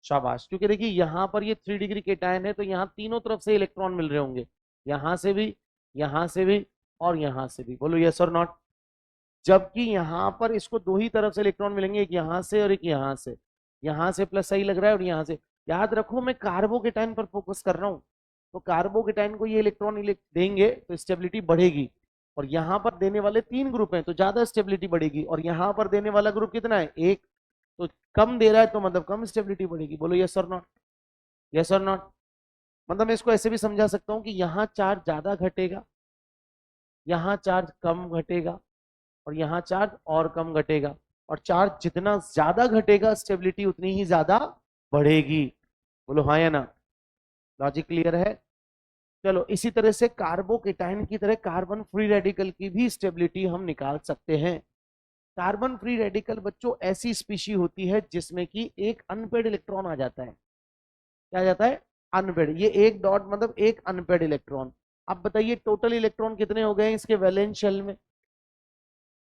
शाबाश। क्योंकि देखिए यहाँ पर ये 3 डिग्री केटायन है, तो यहाँ तीनों तरफ से इलेक्ट्रॉन मिल रहे होंगे, यहाँ से भी, यहाँ से भी और यहाँ से भी। बोलो यस और नॉट। जबकि यहाँ पर इसको दो ही तरफ से इलेक्ट्रॉन मिलेंगे, एक यहाँ से और एक यहाँ से। यहाँ से प्लस सही लग रहा है और यहाँ से। याद रखो मैं कार्बोकेटाइन पर फोकस कर रहा हूँ, तो कार्बोकेटाइन को ये इलेक्ट्रॉन देंगे तो स्टेबिलिटी बढ़ेगी। और यहाँ पर देने वाले 3 ग्रुप हैं तो ज्यादा स्टेबिलिटी बढ़ेगी, और यहाँ पर देने वाला ग्रुप कितना है, एक, तो कम दे रहा है तो मतलब कम स्टेबिलिटी बढ़ेगी। बोलो यस और नॉट, यस और नॉट। मतलब मैं इसको ऐसे भी समझा सकता हूँ कि यहाँ चार्ज ज्यादा घटेगा, यहाँ चार्ज कम घटेगा, और यहाँ चार्ज और कम घटेगा। और चार्ज जितना ज्यादा घटेगा स्टेबिलिटी उतनी ही ज्यादा बढ़ेगी। बोलो हाँ या ना, लॉजिक क्लियर है। चलो इसी तरह से कार्बोकेटाइन की तरह कार्बन फ्री रेडिकल की भी स्टेबिलिटी हम निकाल सकते हैं। कार्बन फ्री रेडिकल बच्चों ऐसी स्पीशी होती है जिसमें कि एक अनपेड इलेक्ट्रॉन आ जाता है। क्या आ जाता है, अनपेड। ये एक डॉट मतलब एक अनपेड इलेक्ट्रॉन। अब बताइए टोटल इलेक्ट्रॉन कितने हो गए इसके वैलेंस शेल में,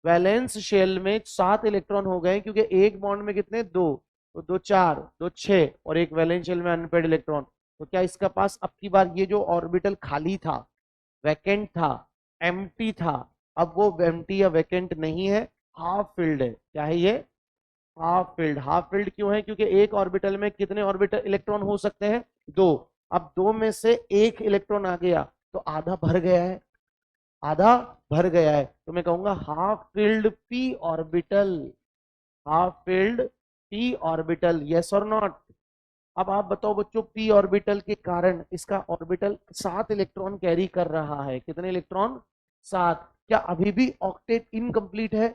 वैलेंस शेल में 7 इलेक्ट्रॉन हो गए, क्योंकि एक बॉन्ड में कितने, दो, तो दो 4, दो 6, और एक वैलेंस शेल में अनपेड इलेक्ट्रॉन। तो क्या इसका पास अब की बार ये जो ऑर्बिटल खाली था, वैकेंट था, एम्प्टी था, अब वो एम्प्टी या वैकेंट नहीं है, हाफ फिल्ड है। क्या है ये, हाफ फिल्ड। हाफ फिल्ड क्यों है, क्योंकि एक ऑर्बिटल में कितने ऑर्बिटल इलेक्ट्रॉन हो सकते हैं, दो। अब दो में से एक इलेक्ट्रॉन आ गया तो आधा भर गया है, आधा भर गया है, तो मैं कहूंगा half filled P orbital, half filled P orbital. Yes और नॉट। अब आप बताओ बच्चों, पी ऑर्बिटल के कारण इसका ऑर्बिटल 7 इलेक्ट्रॉन कैरी कर रहा है। कितने इलेक्ट्रॉन, 7। क्या अभी भी ऑक्टेट इनकम्प्लीट है,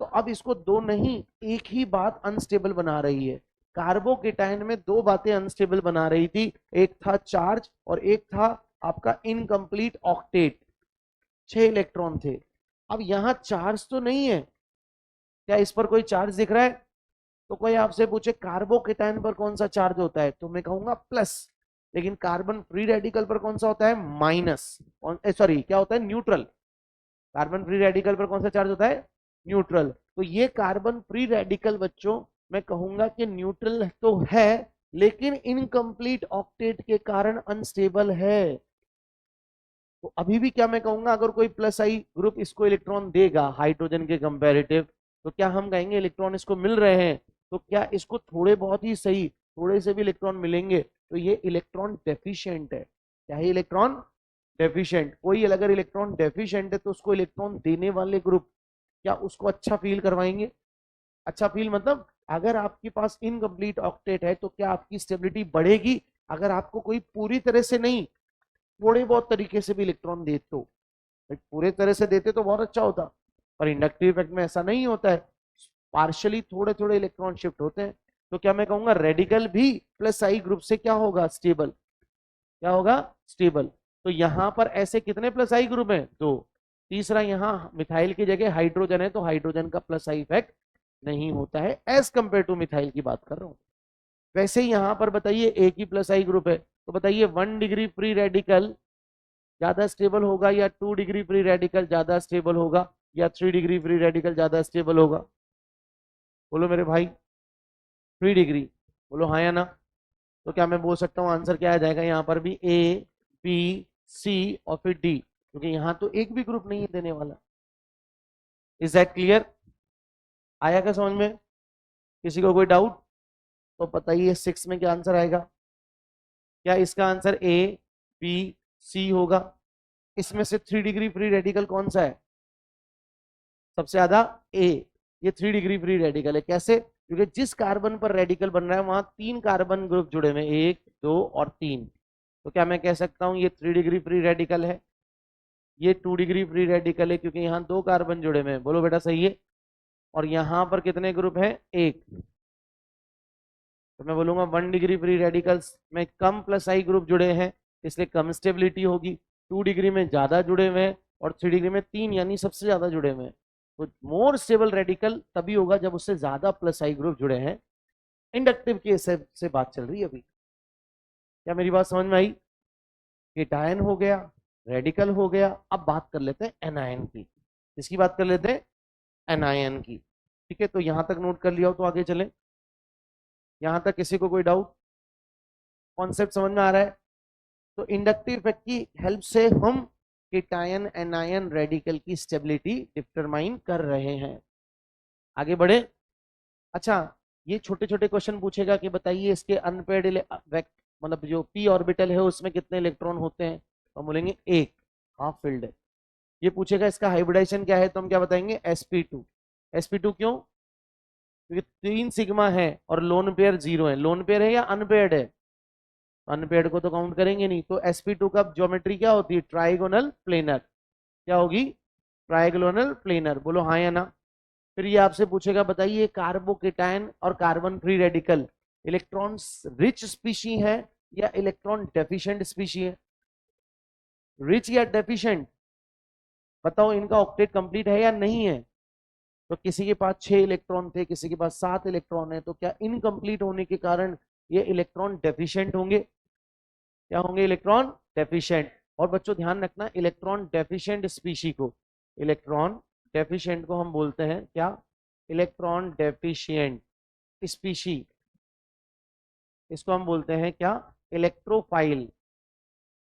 तो अब इसको दो नहीं, एक ही बात अनस्टेबल बना रही है। कार्बोकेटाइन में दो बातें अनस्टेबल बना रही थी, एक था चार्ज और एक था आपका इनकम्प्लीट ऑक्टेट। 6 इलेक्ट्रॉन थे। अब यहां चार्ज तो नहीं है, क्या इस पर कोई चार्ज दिख रहा है, तो कोई आपसे पूछे कार्बोकेटाइन पर कौन सा चार्ज होता है, तो मैं कहूंगा प्लस। लेकिन कार्बन फ्री रेडिकल पर कौन सा होता है, माइनस, सॉरी क्या होता है, न्यूट्रल। कार्बन फ्री रेडिकल पर कौन सा चार्ज होता है, न्यूट्रल। तो ये कार्बन फ्री रेडिकल बच्चों मैं कहूंगा कि न्यूट्रल तो है, लेकिन इनकम्प्लीट ऑक्टेट के कारण अनस्टेबल है। तो अभी भी क्या मैं कहूंगा, अगर कोई प्लस आई ग्रुप इसको इलेक्ट्रॉन देगा हाइड्रोजन के कंपैरेटिव, तो क्या हम कहेंगे इलेक्ट्रॉन इसको मिल रहे हैं, तो क्या इसको थोड़े बहुत ही सही, थोड़े से भी इलेक्ट्रॉन मिलेंगे, तो ये इलेक्ट्रॉन डेफिशिएंट है। क्या है, इलेक्ट्रॉन डेफिशिएंट। कोई अगर इलेक्ट्रॉन डेफिशिएंट है तो उसको इलेक्ट्रॉन देने वाले ग्रुप क्या उसको अच्छा फील करवाएंगे। अच्छा फील मतलब अगर आपके पास इनकम्प्लीट ऑक्टेट है तो क्या आपकी स्टेबिलिटी बढ़ेगी, अगर आपको कोई पूरी तरह से नहीं, थोड़े बहुत तरीके से भी इलेक्ट्रॉन दे तो। पूरे तरह से देते तो बहुत अच्छा होता, पर इंडक्टिव इफेक्ट में ऐसा नहीं होता है, पार्शियली थोड़े थोड़े इलेक्ट्रॉन शिफ्ट होते हैं। तो क्या मैं कहूंगा रेडिकल भी प्लस आई ग्रुप से क्या होगा, स्टेबल। क्या होगा, स्टेबल। तो यहां पर ऐसे कितने प्लस आई ग्रुप हैं, दो। तीसरा यहाँ मिथाइल की जगह हाइड्रोजन है, तो हाइड्रोजन का प्लस आई इफेक्ट नहीं होता है एज कंपेयर टू मिथाइल की बात कर रहा हूं। वैसे ही यहां पर बताइए एक ही प्लस आई ग्रुप है, तो बताइए 1 डिग्री फ्री रेडिकल ज्यादा स्टेबल होगा या 2 डिग्री फ्री रेडिकल ज्यादा स्टेबल होगा या 3 डिग्री फ्री रेडिकल ज्यादा स्टेबल होगा। बोलो मेरे भाई, 3 डिग्री। बोलो हाँ या ना। तो क्या मैं बोल सकता हूँ आंसर क्या आ जाएगा, यहाँ पर भी ए, बी, सी और फिर डी, क्योंकि यहाँ तो एक भी ग्रुप नहीं है देने वाला। इज दैट क्लियर, आया क्या समझ में, किसी को कोई डाउट, तो बताइए 6 में क्या आंसर आएगा। क्या इसका आंसर ए, बी, सी होगा। इसमें से 3 डिग्री फ्री रेडिकल कौन सा है, सबसे ज्यादा ए। ये 3 डिग्री फ्री रेडिकल है, कैसे, क्योंकि जिस कार्बन पर रेडिकल बन रहा है वहां 3 कार्बन ग्रुप जुड़े हुए, 1, 2 और 3। तो क्या मैं कह सकता हूं ये 3 डिग्री फ्री रेडिकल है, ये 2 डिग्री फ्री रेडिकल है क्योंकि यहाँ 2 कार्बन जुड़े हुए हैं। बोलो बेटा सही है। और यहाँ पर कितने ग्रुप हैं, एक। तो मैं बोलूंगा 1 डिग्री फ्री रेडिकल्स में कम प्लस आई ग्रुप जुड़े हैं, इसलिए कम स्टेबिलिटी होगी। 2 डिग्री में ज्यादा जुड़े हुए हैं, और 3 डिग्री में 3 यानी सबसे ज्यादा जुड़े हुए हैं। तो मोर स्टेबल रेडिकल तभी होगा जब उससे ज्यादा प्लस आई ग्रुप जुड़े हैं। इंडक्टिव के से बात चल रही है अभी। क्या मेरी बात समझ में आई? केटायन हो गया, रेडिकल हो गया। अब बात कर लेते हैं एनायन की। किसकी बात कर लेते हैं? एनायन की। ठीक है, तो यहां तक नोट कर लिया हो तो आगे चले। यहां तक किसी को कोई डाउट? कॉन्सेप्ट समझ में आ रहा है? तो इंडक्टिव इफेक्ट की हेल्प से हम केटायन एनायन रेडिकल की स्टेबिलिटी डिटरमाइन कर रहे हैं। आगे बढ़े। अच्छा, ये छोटे छोटे क्वेश्चन पूछेगा कि बताइए इसके अनपेयर्ड मतलब जो पी ऑर्बिटल है उसमें कितने इलेक्ट्रॉन होते हैं, तो हम बोलेंगे एक, हाफ फिल्ड है। ये पूछेगा इसका हाइब्रिडाइजेशन क्या है, तो हम क्या बताएंगे? sp2। sp2 क्यों? क्योंकि 3 सिग्मा है और लोन पेयर 0 है। लोन पेयर है या अनपेयर्ड है? अनपेयर्ड को तो काउंट करेंगे नहीं। तो sp2 का ज्योमेट्री क्या होती है? Trigonal planar. क्या होगी? Trigonal planar. बोलो हाँ या ना। फिर ये आपसे पूछेगा बताइए कार्बोकेटायन और carbon free radical electron rich species है या इलेक्ट्रॉन डेफिशिएंट स्पीशी है? रिच या डेफिशिएंट? बताओ, इनका ऑक्टेट कंप्लीट है या नहीं है? तो किसी के पास 6 इलेक्ट्रॉन थे, किसी के पास 7 इलेक्ट्रॉन है, तो क्या इनकम्प्लीट होने के कारण ये इलेक्ट्रॉन डेफिशिएंट होंगे? क्या होंगे? Electron deficient. और बच्चों ध्यान रखना, इलेक्ट्रॉन डेफिशिएंट स्पीशी को, इलेक्ट्रॉन डेफिशिएंट को हम बोलते हैं क्या? इलेक्ट्रॉन डेफिशिएंट स्पीशी, इसको हम बोलते हैं क्या? इलेक्ट्रोफाइल।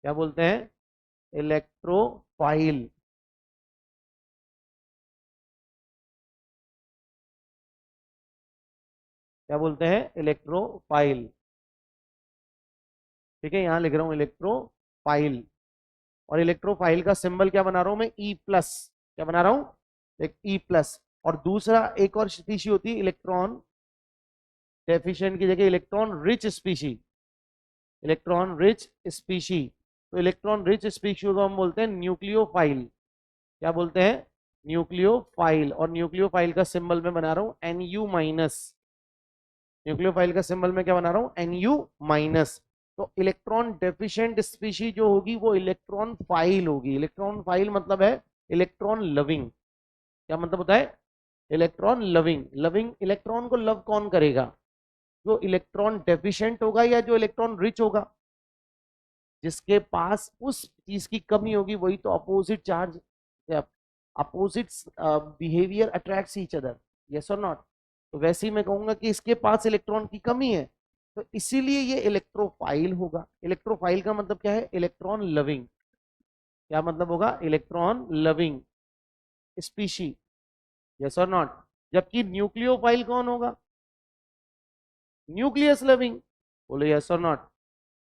क्या बोलते हैं? इलेक्ट्रोफाइल। क्या बोलते हैं? इलेक्ट्रोफाइल। ठीक है, यहां लिख रहा हूं इलेक्ट्रोफाइल। और इलेक्ट्रोफाइल का सिंबल क्या बना रहा हूं मैं? E plus. क्या बना रहा हूं? एक ई प्लस। और दूसरा एक और स्पीशी होती है इलेक्ट्रॉन डेफिशिएंट की जगह electron rich species. Electron rich species. तो इलेक्ट्रॉन रिच स्पीशी को हम बोलते हैं न्यूक्लियोफाइल। क्या बोलते हैं? न्यूक्लियोफाइल। और न्यूक्लियोफाइल का सिंबल मैं बना रहा हूं एनयू माइनस। न्यूक्लियोफाइल का सिंबल मैं क्या बना रहा हूं? NU minus. तो इलेक्ट्रॉन डेफिशिएंट स्पीशी जो होगी वो इलेक्ट्रॉन फाइल होगी। इलेक्ट्रॉन फाइल मतलब है इलेक्ट्रॉन लविंग। क्या मतलब होता है? Electron loving. लविंग इलेक्ट्रॉन को लव कौन करेगा? जो इलेक्ट्रॉन डेफिशिएंट होगा या जो इलेक्ट्रॉन रिच होगा? जिसके पास उस चीज की कमी होगी वही तो opposite charge, opposite behaviour attracts each other. Yes और नॉट? तो वैसे ही मैं कहूंगा कि इसके पास इलेक्ट्रॉन की कमी है, तो इसीलिए ये इलेक्ट्रोफाइल होगा। इलेक्ट्रोफाइल का मतलब क्या है? Electron loving. क्या मतलब होगा? Electron loving species. यस और नॉट? जबकि न्यूक्लियोफाइल कौन होगा? Nucleus loving. बोलो यस और नॉट?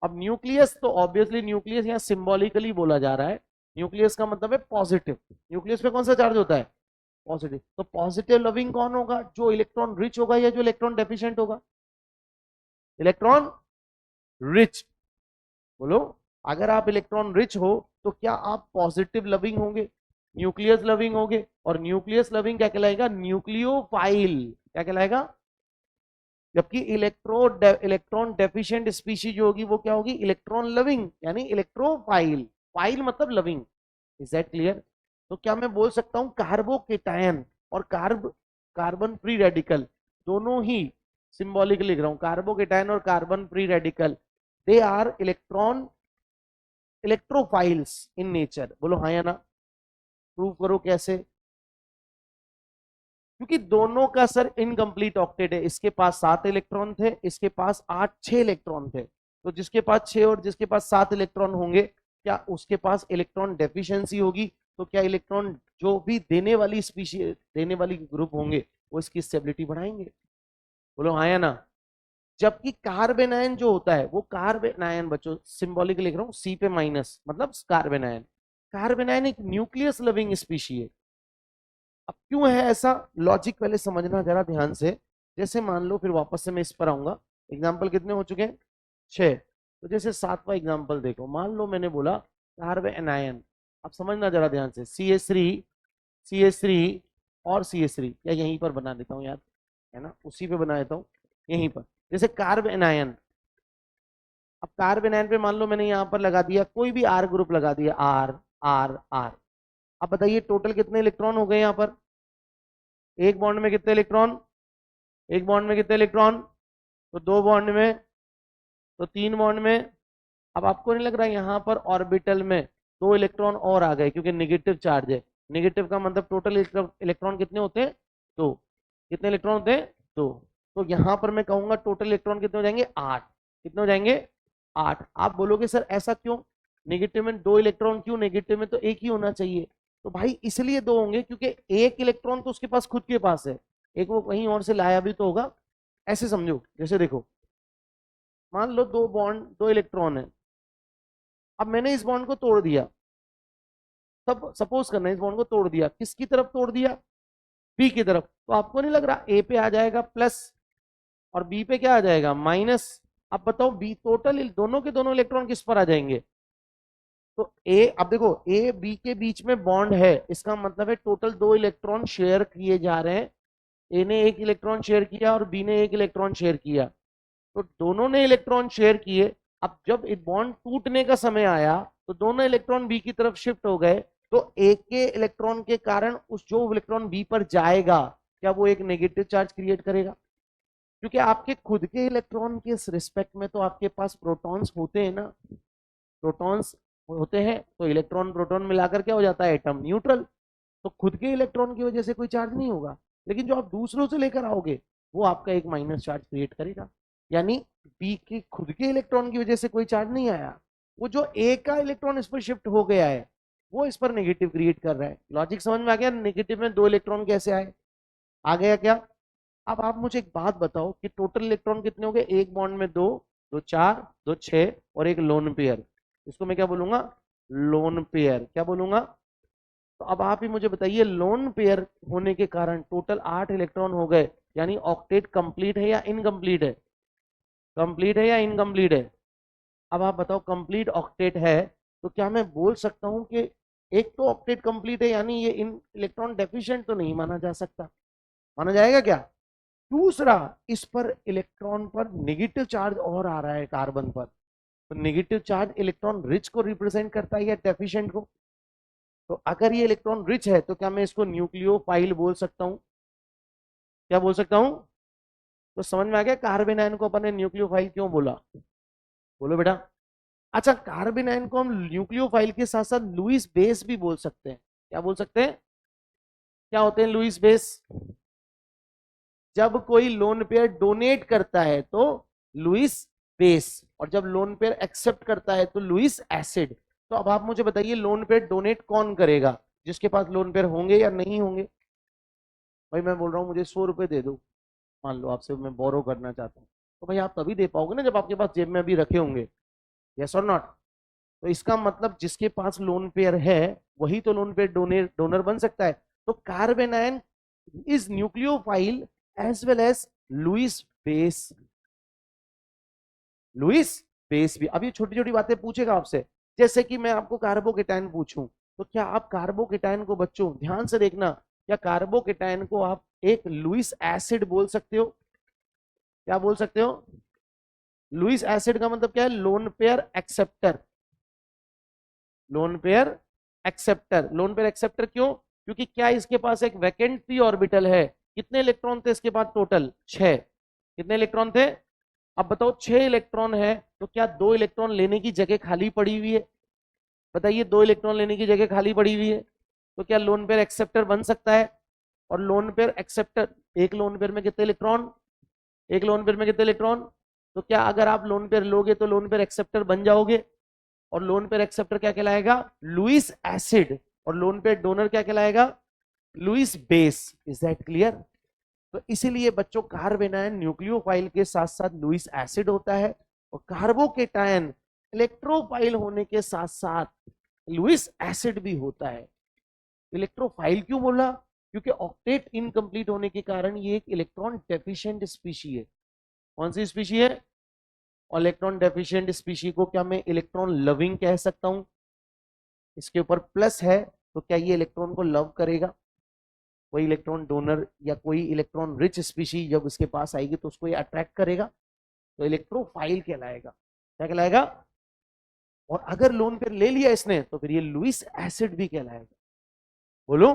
अब न्यूक्लियस तो ऑब्वियसली न्यूक्लियस यहाँ सिंबॉलिकली बोला जा रहा है। न्यूक्लियस का मतलब है पॉजिटिव। न्यूक्लियस पे कौन सा चार्ज होता है? पॉजिटिव। तो पॉजिटिव लविंग कौन होगा? जो इलेक्ट्रॉन रिच होगा या जो इलेक्ट्रॉन डेफिशिएंट होगा? Electron rich. बोलो, अगर आप इलेक्ट्रॉन रिच हो तो क्या आप पॉजिटिव लविंग होंगे? न्यूक्लियस लविंग होंगे। और न्यूक्लियस लविंग क्या कहलाएगा? न्यूक्लियोफाइल। क्या कहलाएगा? जबकि इलेक्ट्रॉन डेफिशिएंट स्पीशीज जो होगी वो क्या होगी? इलेक्ट्रॉन लविंग यानी इलेक्ट्रोफाइल। फाइल मतलब लविंग। Is that clear? तो क्या मैं बोल सकता हूं कार्बोकेटायन और कार्बन फ्री रेडिकल दोनों ही सिंबॉलिक लिख रहा हूं, कार्बोकेटायन और carbon free radical they are electrophiles in nature? बोलो हाँ या ना। प्रूव करो कैसे? क्योंकि दोनों का सर इनकम्प्लीट ऑक्टेट है। इसके पास 7 इलेक्ट्रॉन थे, इसके पास 6 इलेक्ट्रॉन थे। तो जिसके पास 6 और जिसके पास 7 इलेक्ट्रॉन होंगे, क्या उसके पास इलेक्ट्रॉन डेफिशिएंसी होगी? तो क्या इलेक्ट्रॉन जो भी देने वाली स्पीशीज, देने वाली ग्रुप होंगे वो इसकी स्टेबिलिटी बढ़ाएंगे? बोलो हाँ या ना। जबकि कार्बन आयन जो होता है वो कार्बन आयन बच्चों सिंबॉलिक लिख रहा हूं सी पे माइनस मतलब कार्बन आयन। कार्बन आयन एक न्यूक्लियस लविंग स्पीशी है। अब क्यों है ऐसा? लॉजिक पहले समझना जरा ध्यान से। जैसे मान लो, फिर वापस से मैं इस पर आऊंगा। एग्जाम्पल कितने हो चुके हैं? 6। तो जैसे 7वां एग्जाम्पल देखो। मान लो मैंने बोला कार्बन आयन। अब समझना जरा ध्यान से, CH3 और CH3 या यहीं पर बना देता हूँ यार, है ना, उसी पे बना देता हूँ यहीं पर। जैसे कार्बन आयन, अब कार्बन आयन पे मान लो मैंने यहाँ पर लगा दिया कोई भी आर ग्रुप लगा दिया, आर आर आर। अब बताइए टोटल कितने इलेक्ट्रॉन हो गए यहाँ पर? एक बॉन्ड में कितने इलेक्ट्रॉन? एक बॉन्ड में कितने इलेक्ट्रॉन? तो 2 बॉन्ड में, तो 3 बॉन्ड में, अब आपको नहीं लग रहा यहाँ पर ऑर्बिटल में 2 इलेक्ट्रॉन और आ गए क्योंकि नेगेटिव चार्ज है। नेगेटिव का मतलब टोटल इलेक्ट्रॉन कितने होते हैं? 2। कितने इलेक्ट्रॉन होते हैं? 2। तो यहाँ पर मैं कहूंगा टोटल इलेक्ट्रॉन कितने हो जाएंगे? 8। कितने हो जाएंगे? 8। आप बोलोगे सर ऐसा क्यों? नेगेटिव में 2 इलेक्ट्रॉन क्यों? नेगेटिव में तो एक ही होना चाहिए। तो भाई इसलिए 2 होंगे क्योंकि एक इलेक्ट्रॉन तो उसके पास खुद के पास है, एक वो कहीं और से लाया भी तो होगा। ऐसे समझो, जैसे देखो मान लो 2 बॉन्ड 2 इलेक्ट्रॉन है, अब मैंने इस बॉन्ड को तोड़ दिया, तब सपोज करना इस बॉन्ड को तोड़ दिया, किसकी तरफ तोड़ दिया? बी की तरफ। तो आपको नहीं लग रहा ए पे आ जाएगा प्लस और बी पे क्या आ जाएगा? माइनस। अब बताओ बी टोटल दोनों के दोनों इलेक्ट्रॉन किस पर आ जाएंगे? तो ए, अब देखो ए बी के बीच में बॉन्ड है, इसका मतलब है टोटल 2 इलेक्ट्रॉन शेयर किए जा रहे हैं। ए ने 1 इलेक्ट्रॉन शेयर किया और बी ने 1 इलेक्ट्रॉन शेयर किया, तो दोनों ने इलेक्ट्रॉन शेयर किए। अब जब बॉन्ड टूटने का समय आया तो दोनों इलेक्ट्रॉन बी की तरफ शिफ्ट हो गए, तो एक के इलेक्ट्रॉन के कारण उस जो इलेक्ट्रॉन बी पर जाएगा क्या वो एक नेगेटिव चार्ज क्रिएट करेगा? क्योंकि आपके खुद के इलेक्ट्रॉन के रिस्पेक्ट में तो आपके पास प्रोटॉन्स होते हैं ना, प्रोटॉन्स होते हैं, तो इलेक्ट्रॉन प्रोटॉन मिलाकर क्या हो जाता है? Atom neutral. तो खुद के इलेक्ट्रॉन की वजह से कोई चार्ज नहीं होगा, लेकिन जो आप दूसरों से लेकर आओगे वो आपका एक माइनस चार्ज क्रिएट करेगा। यानी बी के खुद के इलेक्ट्रॉन की वजह से कोई चार्ज नहीं आया, वो जो ए का इलेक्ट्रॉन इस पर शिफ्ट हो गया है वो इस पर नेगेटिव क्रिएट कर रहा है। लॉजिक समझ में आ गया? नेगेटिव में 2 इलेक्ट्रॉन कैसे आए? आ गया क्या? अब आप मुझे एक बात बताओ कि टोटल इलेक्ट्रॉन कितने हो गए? एक बॉन्ड में 2, 2 4, 2 6 और एक लोन पेयर। इसको मैं क्या बोलूंगा? Lone pair. क्या बोलूंगा? तो अब आप ही मुझे बताइए, लोन पेयर होने के कारण टोटल 8 इलेक्ट्रॉन हो गए, यानी ऑक्टेट कंप्लीट है या इनकम्प्लीट है? कंप्लीट है या इनकम्प्लीट है? अब आप बताओ कंप्लीट ऑक्टेट है तो क्या मैं बोल सकता हूं कि एक तो ऑक्टेट कंप्लीट है, यानी ये इन इलेक्ट्रॉन डेफिशिएंट तो नहीं माना जा सकता? माना जाएगा क्या? दूसरा, इस पर इलेक्ट्रॉन पर नेगेटिव चार्ज और आ रहा है कार्बन पर, तो नेगेटिव चार्ज इलेक्ट्रॉन रिच को रिप्रेजेंट करता है या डेफिशिएंट को? तो अगर ये इलेक्ट्रॉन रिच है तो क्या मैं इसको न्यूक्लियोफाइल बोल सकता हूं? क्या बोल सकता हूं? तो समझ में आ गया कार्बन आयन को अपन ने न्यूक्लियोफाइल क्यों बोला? बोलो बेटा। अच्छा, कार्बन आयन को हम न्यूक्लियोफाइल के साथ साथ लुईस बेस भी बोल सकते हैं। क्या बोल सकते हैं? क्या होते हैं लुईस बेस? जब कोई लोन पेयर डोनेट करता है तो लुईस बेस, और जब लोन पेयर एक्सेप्ट करता है तो लुईस एसिड। तो अब आप मुझे बताइए लोन पेयर डोनेट कौन करेगा? जिसके पास लोन पेयर होंगे या नहीं होंगे? भाई मैं बोल रहा हूँ मुझे 100 रुपए दे दो, मान लो आपसे मैं बोरो करना चाहता हूँ, तो भाई आप तभी दे पाओगे ना जब आपके पास जेब में अभी रखे होंगे। यस और नॉट? तो इसका मतलब जिसके पास लोन पेयर है वही तो लोन पेयर डोनर बन सकता है। तो carbanion is nucleophile as well as Lewis base. Lewis base भी। अब ये छोटी छोटी बातें पूछेगा आपसे, जैसे कि मैं आपको कार्बोकेटाइन पूछूं, तो क्या आप कार्बोकेटाइन को, बच्चों ध्यान से देखना, क्या कार्बोकेटाइन को आप एक लुईस एसिड बोल सकते हो? क्या बोल सकते हो? लुईस एसिड का मतलब क्या है? Lone pair acceptor. Lone pair acceptor. Lone pair acceptor क्यों? क्योंकि क्या इसके पास एक वैकेंट पी ऑर्बिटल है? कितने इलेक्ट्रॉन थे इसके पास टोटल? 6। कितने इलेक्ट्रॉन थे? अब बताओ 6 इलेक्ट्रॉन है तो क्या 2 इलेक्ट्रॉन लेने की जगह खाली पड़ी हुई है? बताइए 2 इलेक्ट्रॉन लेने की जगह खाली पड़ी हुई है, तो क्या लोन पेयर एक्सेप्टर बन सकता है? और लोन पेयर एक्सेप्टर, एक लोन पेयर में कितने इलेक्ट्रॉन? एक लोन पेयर में कितने इलेक्ट्रॉन? तो क्या अगर आप लोन पेयर लोगे तो लोन पेयर एक्सेप्टर बन जाओगे, और लोन पेयर एक्सेप्टर क्या कहलाएगा? Lewis acid. और लोन पेयर डोनर क्या कहलाएगा? Lewis base. Is that clear? तो इसीलिए बच्चों कार्बन आयन न्यूक्लियोफाइल के साथ साथ लुईस एसिड होता है, और कार्बोकेटायन इलेक्ट्रोफाइल होने के साथ साथ लुईस एसिड भी होता है। इलेक्ट्रोफाइल क्यों बोला? क्योंकि ऑक्टेट इनकम्प्लीट होने के कारण ये एक इलेक्ट्रॉन डेफिशिएंट स्पीशी है। कौन सी स्पीशी है? और इलेक्ट्रॉन डेफिशिएंट स्पीशी को क्या मैं इलेक्ट्रॉन लविंग कह सकता हूं? इसके ऊपर प्लस है तो क्या ये इलेक्ट्रॉन को लव करेगा? कोई इलेक्ट्रॉन डोनर या कोई इलेक्ट्रॉन रिच स्पीशी जब इसके पास आएगी तो उसको ये अट्रैक्ट करेगा, तो इलेक्ट्रोफाइल कहलाएगा। क्या कहलाएगा? और अगर लोन पेयर ले लिया इसने तो फिर ये लुईस एसिड भी कहलाएगा। बोलो।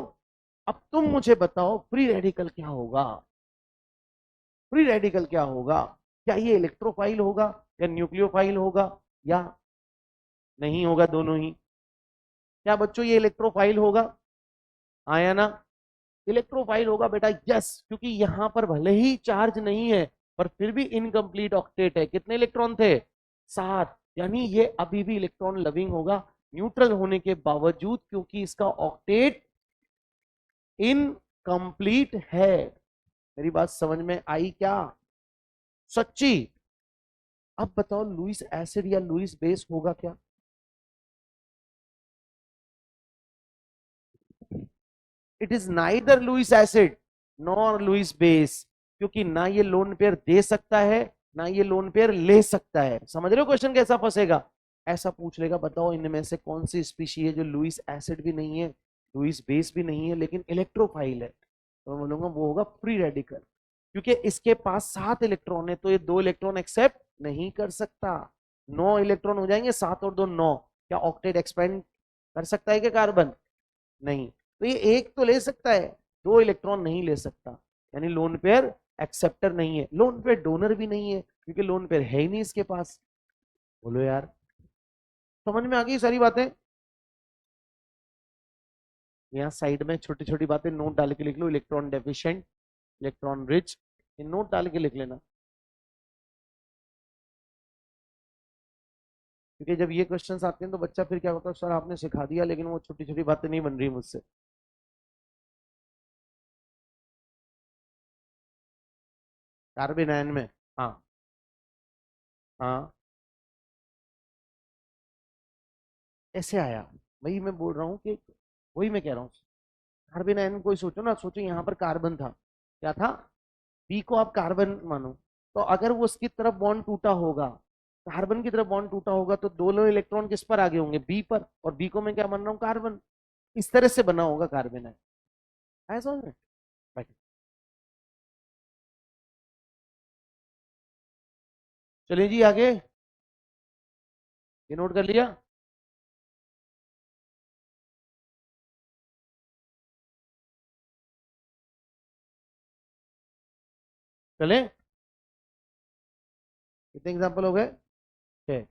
अब तुम मुझे बताओ फ्री रेडिकल क्या होगा? फ्री रेडिकल क्या होगा? क्या ये इलेक्ट्रोफाइल होगा या न्यूक्लियोफाइल होगा या नहीं होगा दोनों ही। क्या बच्चों ये इलेक्ट्रोफाइल होगा? आया ना? इलेक्ट्रोफाइल होगा बेटा, यस, क्योंकि यहां पर भले ही चार्ज नहीं है पर फिर भी इनकम्प्लीट ऑक्टेट है। कितने इलेक्ट्रॉन थे? 7। यानी ये अभी भी इलेक्ट्रॉन लविंग होगा न्यूट्रल होने के बावजूद, क्योंकि इसका ऑक्टेट इनकम्प्लीट है। मेरी बात समझ में आई क्या? सच्ची? अब बताओ लुईस एसिड या लुईस बेस होगा क्या? It is neither Lewis acid nor Lewis base, क्योंकि ना ये लोन पेयर दे सकता है ना ये लोन पेयर ले सकता है। समझ रहे हो क्वेश्चन कैसा फंसेगा? ऐसा पूछ लेगा, बताओ इनमें से कौन सी स्पीशी है जो लुईस एसिड भी नहीं है, लुईस बेस भी नहीं है, लेकिन इलेक्ट्रोफाइल है? तो मैं बोलूंगा वो होगा फ्री रेडिकल, क्योंकि इसके पास 7 इलेक्ट्रॉन है तो ये 2 इलेक्ट्रॉन एक्सेप्ट नहीं कर सकता। 9 इलेक्ट्रॉन हो जाएंगे, 7 और 2 9। क्या ऑक्टेट एक्सपेंड कर सकता है क्या कार्बन? नहीं। तो ये एक तो ले सकता है, 2 इलेक्ट्रॉन नहीं ले सकता, यानी लोन पेयर एक्सेप्टर नहीं है। लोन पेयर डोनर भी नहीं है, क्योंकि लोन पेयर है ही नहीं इसके पास। बोलो यार, समझ में आ गई सारी बातें? यहाँ साइड में छोटी छोटी बातें नोट डाल के लिख लो, इलेक्ट्रॉन डेफिशिएंट, इलेक्ट्रॉन रिच, ये नोट डाल के लिख लेना। क्योंकि जब ये क्वेश्चंस आते हैं तो बच्चा फिर क्या होता है, सर आपने सिखा दिया लेकिन वो छोटी छोटी बातें नहीं बन रही मुझसे। कार्बन आयन में? हाँ। हाँ। ऐसे आया? वही मैं बोल रहा हूँ कि, वही मैं कह रहा हूँ, कार्बन आयन कोई सोचो ना, सोचो यहाँ पर कार्बन था, क्या था? बी को आप कार्बन मानो, तो अगर वो उसकी तरफ बॉन्ड टूटा होगा, कार्बन की तरफ बॉन्ड टूटा होगा, तो दोनों इलेक्ट्रॉन किस पर आगे होंगे? बी पर, और बी को मैं क्या मान रहा हूँ? कार्बन। इस तरह से बना होगा कार्बन आयन। है समझ में? Right. चलिए जी आगे, ये नोट कर लिया? चले? कितने एग्जाम्पल हो गए? 6।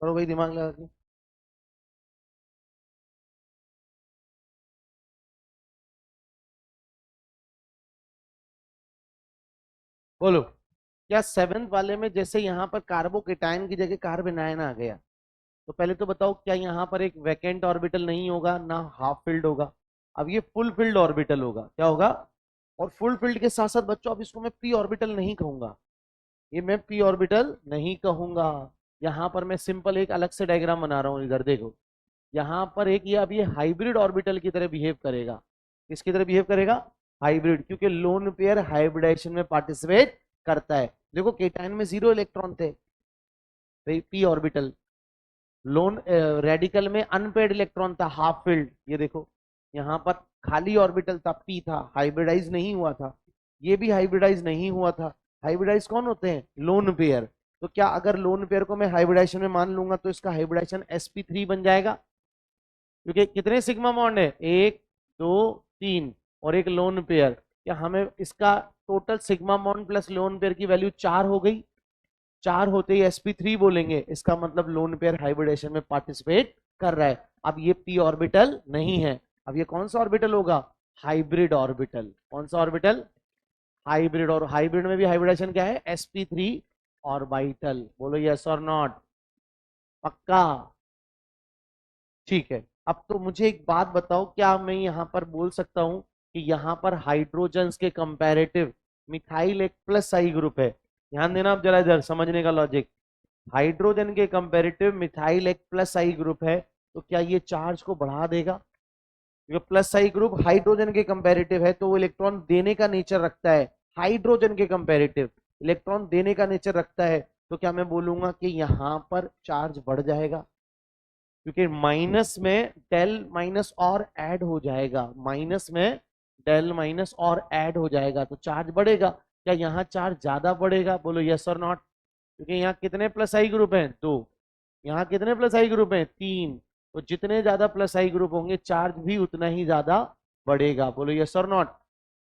करो भाई दिमाग लगा के। बोलो, क्या सेवेंथ वाले में जैसे यहाँ पर कार्बोकेटायन की जगह कार्बेनायन आ गया, तो पहले तो बताओ क्या यहाँ पर एक वैकेंट ऑर्बिटल नहीं होगा ना हाफ फिल्ड होगा। अब ये फुल फिल्ड ऑर्बिटल होगा, क्या होगा। और फुल फिल्ड के साथ साथ बच्चों अब इसको मैं पी ऑर्बिटल नहीं कहूंगा, ये मैं पी ऑर्बिटल नहीं कहूंगा। यहाँ पर मैं सिंपल एक अलग से डायग्राम बना रहा हूँ, इधर देखो। यहाँ पर एक ये अब ये हाइब्रिड ऑर्बिटल की तरह बिहेव करेगा। किसकी तरह बिहेव करेगा, हाइब्रिड, क्योंकि लोन पेयर हाइब्रिडाइजेशन में पार्टिसिपेट करता है। देखो केटायन में 0 इलेक्ट्रॉन थे, पी ऑर्बिटल। लोन रेडिकल में अनपेड इलेक्ट्रॉन था, हाफ फील्ड। ये देखो यहाँ पर खाली ऑर्बिटल था, पी था, हाइब्रिडाइज नहीं हुआ था। ये भी हाइब्रिडाइज नहीं हुआ था। हाइब्रिडाइज कौन होते हैं, लोन पेयर। तो क्या अगर लोन पेयर को मैं हाइब्रिडाइजेशन में मान लूंगा तो इसका हाइब्रिडाइजेशन sp3 बन जाएगा, क्योंकि कितने सिग्मा बॉन्ड है, 1 2 3 और एक लोन पेयर। क्या हमें इसका total sigma bond plus lone pair की वैल्यू 4 हो गई। 4 होते ही sp3 बोलेंगे, इसका मतलब लोन पेयर हाइब्रिडेशन में पार्टिसिपेट कर रहा है। अब ये p ऑर्बिटल नहीं है, अब ये कौन सा ऑर्बिटल होगा, हाइब्रिड ऑर्बिटल। कौन सा ऑर्बिटल, हाइब्रिड। और हाइब्रिड में भी हाइब्रिडेशन क्या है, sp3 ऑर्बिटल। बोलो यस और नॉट, पक्का। ठीक है, अब तो मुझे एक बात बताओ, क्या मैं यहाँ पर बोल सकता हूँ कि यहाँ पर हाइड्रोजन्स के कंपैरेटिव मिथाइल एक प्लस आई ग्रुप है। ध्यान देना आप जरा, इधर समझने का लॉजिक। हाइड्रोजन के कंपैरेटिव मिथाइल एक प्लस आई ग्रुप है, तो क्या ये चार्ज को बढ़ा देगा, क्योंकि प्लस आई ग्रुप हाइड्रोजन के कंपैरेटिव है तो वो इलेक्ट्रॉन देने का नेचर रखता है। हाइड्रोजन के कंपैरेटिव इलेक्ट्रॉन देने का नेचर रखता है, तो क्या मैं बोलूंगा कि यहाँ पर चार्ज बढ़ जाएगा, क्योंकि माइनस में डेल माइनस और ऐड हो जाएगा, माइनस में डेल माइनस और ऐड हो जाएगा तो चार्ज बढ़ेगा। क्या यहाँ चार्ज ज्यादा बढ़ेगा, बोलो यस और नॉट। क्योंकि यहाँ कितने प्लस आई ग्रुप हैं, 2। यहाँ कितने प्लस आई ग्रुप हैं, 3। तो जितने ज्यादा प्लस आई ग्रुप होंगे चार्ज भी उतना ही ज्यादा बढ़ेगा, बोलो यस और नॉट।